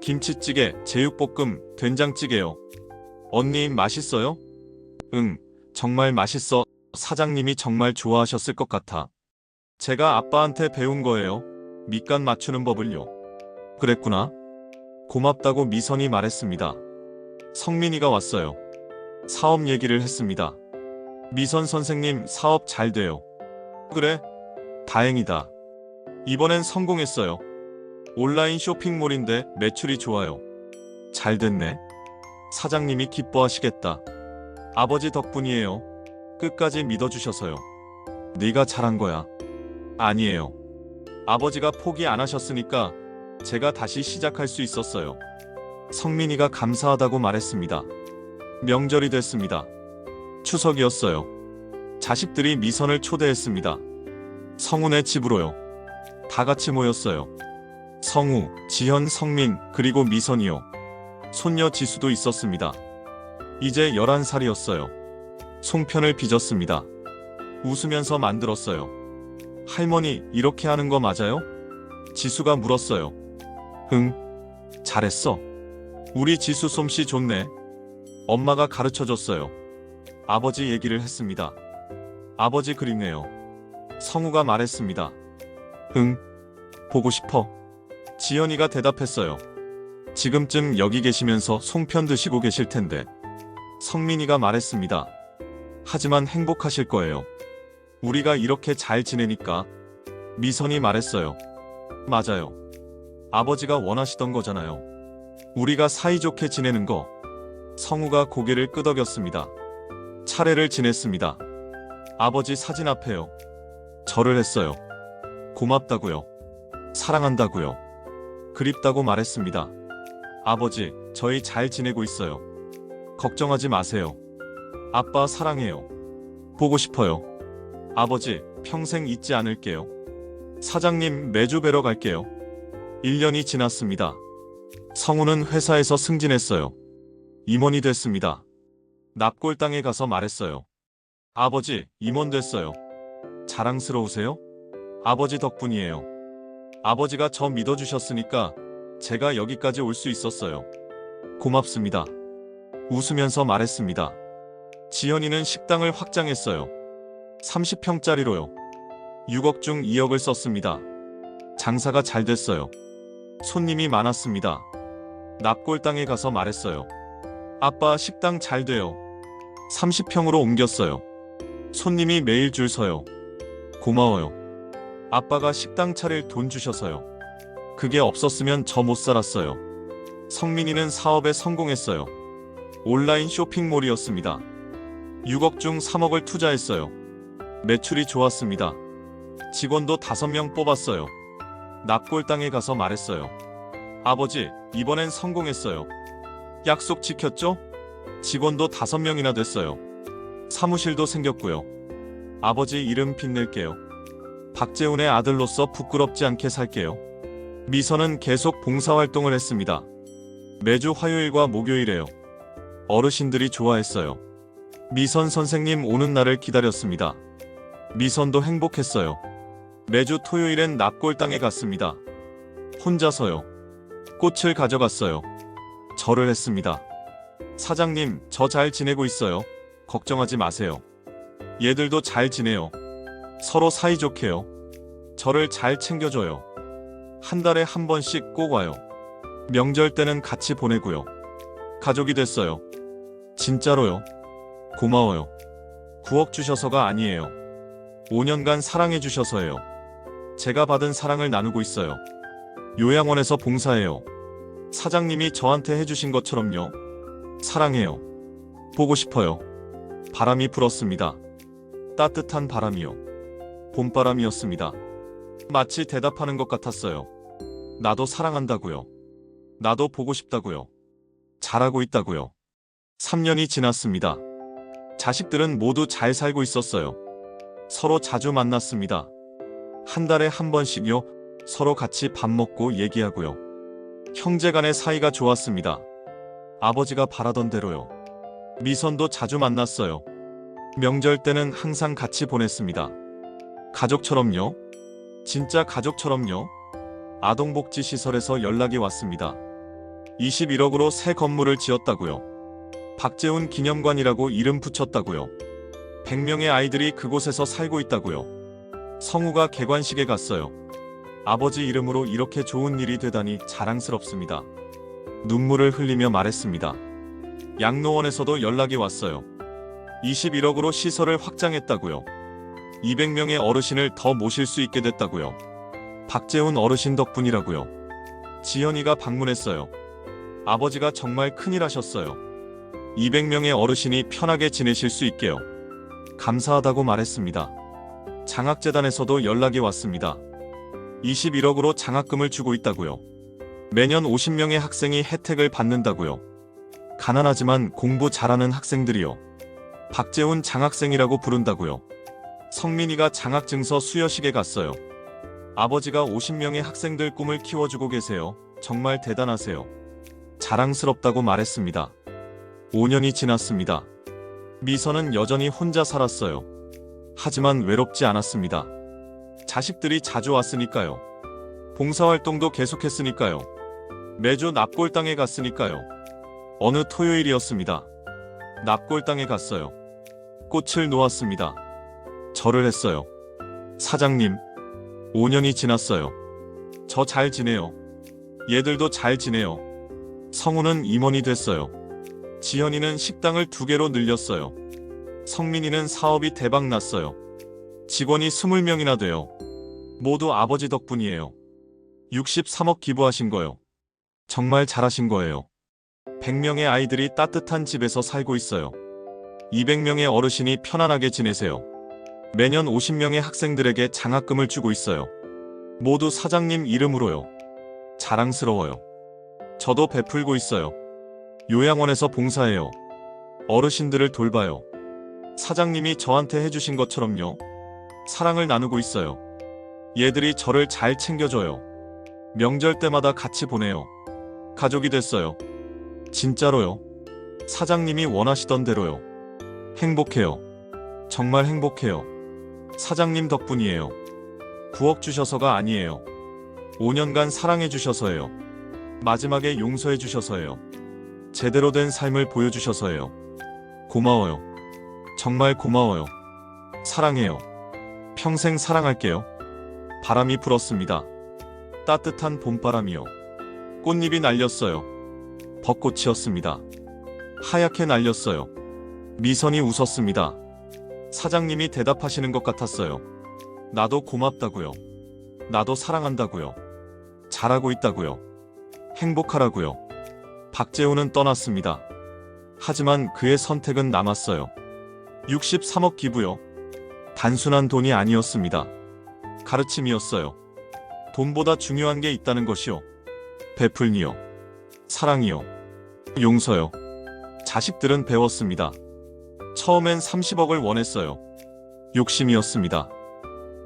김치찌개, 제육볶음, 된장찌개요. 언니 맛있어요? 응, 정말 맛있어. 사장님이 정말 좋아하셨을 것 같아. 제가 아빠한테 배운 거예요. 밑간 맞추는 법을요. 그랬구나. 고맙다고 미선이 말했습니다. 성민이가 왔어요. 사업 얘기를 했습니다. 미선 선생님, 사업 잘 돼요. 그래? 다행이다. 이번엔 성공했어요. 온라인 쇼핑몰인데 매출이 좋아요. 잘 됐네. 사장님이 기뻐하시겠다. 아버지 덕분이에요. 끝까지 믿어주셔서요. 네가 잘한 거야. 아니에요. 아버지가 포기 안 하셨으니까 제가 다시 시작할 수 있었어요. 성민이가 감사하다고 말했습니다. 명절이 됐습니다. 추석이었어요. 자식들이 미선을 초대했습니다. 성훈의 집으로요. 다 같이 모였어요. 성우, 지현, 성민, 그리고 미선이요. 손녀 지수도 있었습니다. 이제 11살이었어요. 송편을 빚었습니다. 웃으면서 만들었어요. 할머니, 이렇게 하는 거 맞아요? 지수가 물었어요. 응, 잘했어. 우리 지수 솜씨 좋네. 엄마가 가르쳐줬어요. 아버지 얘기를 했습니다. 아버지 그립네요. 성우가 말했습니다. 응, 보고 싶어. 지연이가 대답했어요. 지금쯤 여기 계시면서 송편 드시고 계실 텐데. 성민이가 말했습니다. 하지만 행복하실 거예요. 우리가 이렇게 잘 지내니까. 미선이 말했어요. 맞아요. 아버지가 원하시던 거잖아요. 우리가 사이좋게 지내는 거. 성우가 고개를 끄덕였습니다. 차례를 지냈습니다. 아버지 사진 앞에요. 절을 했어요. 고맙다고요. 사랑한다고요. 그립다고 말했습니다. 아버지, 저희 잘 지내고 있어요. 걱정하지 마세요. 아빠 사랑해요. 보고 싶어요. 아버지, 평생 잊지 않을게요. 사장님, 매주 뵈러 갈게요. 1년이 지났습니다. 성우는 회사에서 승진했어요. 임원이 됐습니다. 납골당에 가서 말했어요. 아버지, 임원 됐어요. 자랑스러우세요? 아버지 덕분이에요. 아버지가 저 믿어주셨으니까 제가 여기까지 올 수 있었어요. 고맙습니다. 웃으면서 말했습니다. 지연이는 식당을 확장했어요. 30평짜리로요. 6억 중 2억을 썼습니다. 장사가 잘 됐어요. 손님이 많았습니다. 납골당에 가서 말했어요. 아빠, 식당 잘 돼요. 30평으로 옮겼어요. 손님이 매일 줄 서요. 고마워요. 아빠가 식당 차릴 돈 주셔서요. 그게 없었으면 저 못 살았어요. 성민이는 사업에 성공했어요. 온라인 쇼핑몰이었습니다. 6억 중 3억을 투자했어요. 매출이 좋았습니다. 직원도 5명 뽑았어요. 납골당에 가서 말했어요. 아버지, 이번엔 성공했어요. 약속 지켰죠? 직원도 5명이나 됐어요. 사무실도 생겼고요. 아버지 이름 빛낼게요. 박재훈의 아들로서 부끄럽지 않게 살게요. 미선은 계속 봉사활동을 했습니다. 매주 화요일과 목요일에요. 어르신들이 좋아했어요. 미선 선생님 오는 날을 기다렸습니다. 미선도 행복했어요. 매주 토요일엔 납골당에 갔습니다. 혼자서요. 꽃을 가져갔어요. 절을 했습니다. 사장님, 저 잘 지내고 있어요. 걱정하지 마세요. 얘들도 잘 지내요. 서로 사이좋게요. 저를 잘 챙겨줘요. 한 달에 한 번씩 꼭 와요. 명절 때는 같이 보내고요. 가족이 됐어요. 진짜로요. 고마워요. 9억 주셔서가 아니에요. 5년간 사랑해 주셔서예요. 제가 받은 사랑을 나누고 있어요. 요양원에서 봉사해요. 사장님이 저한테 해주신 것처럼요. 사랑해요. 보고 싶어요. 바람이 불었습니다. 따뜻한 바람이요. 봄바람이었습니다. 마치 대답하는 것 같았어요. 나도 사랑한다고요. 나도 보고 싶다고요. 잘하고 있다고요. 3년이 지났습니다. 자식들은 모두 잘 살고 있었어요. 서로 자주 만났습니다. 한 달에 한 번씩요. 서로 같이 밥 먹고 얘기하고요. 형제간의 사이가 좋았습니다. 아버지가 바라던 대로요. 미선도 자주 만났어요. 명절 때는 항상 같이 보냈습니다. 가족처럼요. 진짜 가족처럼요. 아동복지시설에서 연락이 왔습니다. 21억으로 새 건물을 지었다고요. 박재훈 기념관이라고 이름 붙였다고요. 100명의 아이들이 그곳에서 살고 있다고요. 성우가 개관식에 갔어요. 아버지 이름으로 이렇게 좋은 일이 되다니 자랑스럽습니다. 눈물을 흘리며 말했습니다. 양로원에서도 연락이 왔어요. 21억으로 시설을 확장했다고요. 200명의 어르신을 더 모실 수 있게 됐다고요. 박재훈 어르신 덕분이라고요. 지연이가 방문했어요. 아버지가 정말 큰일 하셨어요. 200명의 어르신이 편하게 지내실 수 있게요. 감사하다고 말했습니다. 장학재단에서도 연락이 왔습니다. 21억으로 장학금을 주고 있다고요. 매년 50명의 학생이 혜택을 받는다고요. 가난하지만 공부 잘하는 학생들이요. 박재훈 장학생이라고 부른다고요. 성민이가 장학증서 수여식에 갔어요. 아버지가 50명의 학생들 꿈을 키워주고 계세요. 정말 대단하세요. 자랑스럽다고 말했습니다. 5년이 지났습니다. 미선은 여전히 혼자 살았어요. 하지만 외롭지 않았습니다. 자식들이 자주 왔으니까요. 봉사활동도 계속했으니까요. 매주 납골당에 갔으니까요. 어느 토요일이었습니다. 납골당에 갔어요. 꽃을 놓았습니다. 절을 했어요. 사장님, 5년이 지났어요. 저 잘 지내요. 얘들도 잘 지내요. 성우는 임원이 됐어요. 지연이는 식당을 2개로 늘렸어요. 성민이는 사업이 대박 났어요. 직원이 20명이나 돼요. 모두 아버지 덕분이에요. 63억 기부하신 거요. 정말 잘하신 거예요. 100명의 아이들이 따뜻한 집에서 살고 있어요. 200명의 어르신이 편안하게 지내세요. 매년 50명의 학생들에게 장학금을 주고 있어요. 모두 사장님 이름으로요. 자랑스러워요. 저도 베풀고 있어요. 요양원에서 봉사해요. 어르신들을 돌봐요. 사장님이 저한테 해주신 것처럼요. 사랑을 나누고 있어요. 얘들이 저를 잘 챙겨줘요. 명절 때마다 같이 보내요. 가족이 됐어요. 진짜로요. 사장님이 원하시던 대로요. 행복해요. 정말 행복해요. 사장님 덕분이에요. 9억 주셔서가 아니에요. 5년간 사랑해 주셔서예요. 마지막에 용서해 주셔서예요. 제대로 된 삶을 보여주셔서예요. 고마워요. 정말 고마워요. 사랑해요. 평생 사랑할게요. 바람이 불었습니다. 따뜻한 봄바람이요. 꽃잎이 날렸어요. 벚꽃이었습니다. 하얗게 날렸어요. 미선이 웃었습니다. 사장님이 대답하시는 것 같았어요. 나도 고맙다고요. 나도 사랑한다고요. 잘하고 있다고요. 행복하라고요. 박재훈은 떠났습니다. 하지만 그의 선택은 남았어요. 63억 기부요. 단순한 돈이 아니었습니다. 가르침이었어요. 돈보다 중요한 게 있다는 것이요. 베풀기요. 사랑이요. 용서요. 자식들은 배웠습니다. 처음엔 30억을 원했어요. 욕심이었습니다.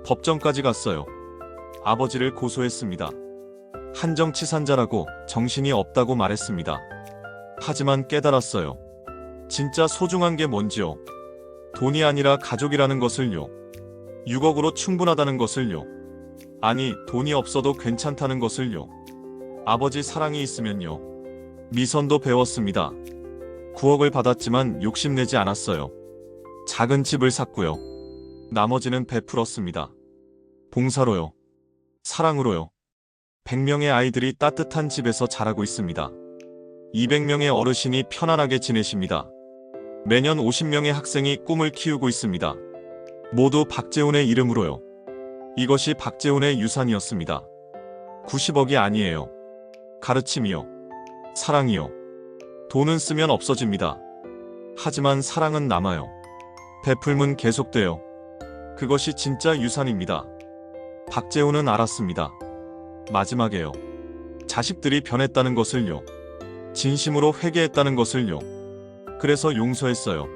법정까지 갔어요. 아버지를 고소했습니다. 한정치산자라고 정신이 없다고 말했습니다. 하지만 깨달았어요. 진짜 소중한 게 뭔지요. 돈이 아니라 가족이라는 것을요. 6억으로 충분하다는 것을요. 아니, 돈이 없어도 괜찮다는 것을요. 아버지 사랑이 있으면요. 미선도 배웠습니다. 9억을 받았지만 욕심내지 않았어요. 작은 집을 샀고요. 나머지는 베풀었습니다. 봉사로요. 사랑으로요. 100명의 아이들이 따뜻한 집에서 자라고 있습니다. 200명의 어르신이 편안하게 지내십니다. 매년 50명의 학생이 꿈을 키우고 있습니다. 모두 박재훈의 이름으로요. 이것이 박재훈의 유산이었습니다. 90억이 아니에요. 가르침이요. 사랑이요. 돈은 쓰면 없어집니다. 하지만 사랑은 남아요. 베풀면 계속돼요. 그것이 진짜 유산입니다. 박재훈은 알았습니다. 마지막에요. 자식들이 변했다는 것을요. 진심으로 회개했다는 것을요. 그래서 용서했어요.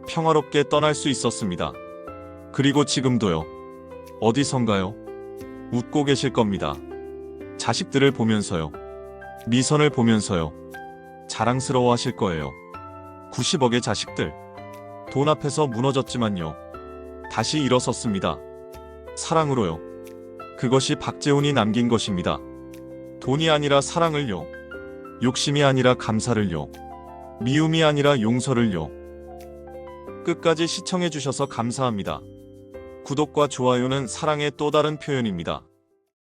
평화롭게 떠날 수 있었습니다. 그리고 지금도요. 어디선가요? 웃고 계실 겁니다. 자식들을 보면서요. 미선을 보면서요. 자랑스러워 하실 거예요. 90억의 자식들. 돈 앞에서 무너졌지만요. 다시 일어섰습니다. 사랑으로요. 그것이 박재훈이 남긴 것입니다. 돈이 아니라 사랑을요. 욕심이 아니라 감사를요. 미움이 아니라 용서를요. 끝까지 시청해주셔서 감사합니다. 구독과 좋아요는 사랑의 또 다른 표현입니다.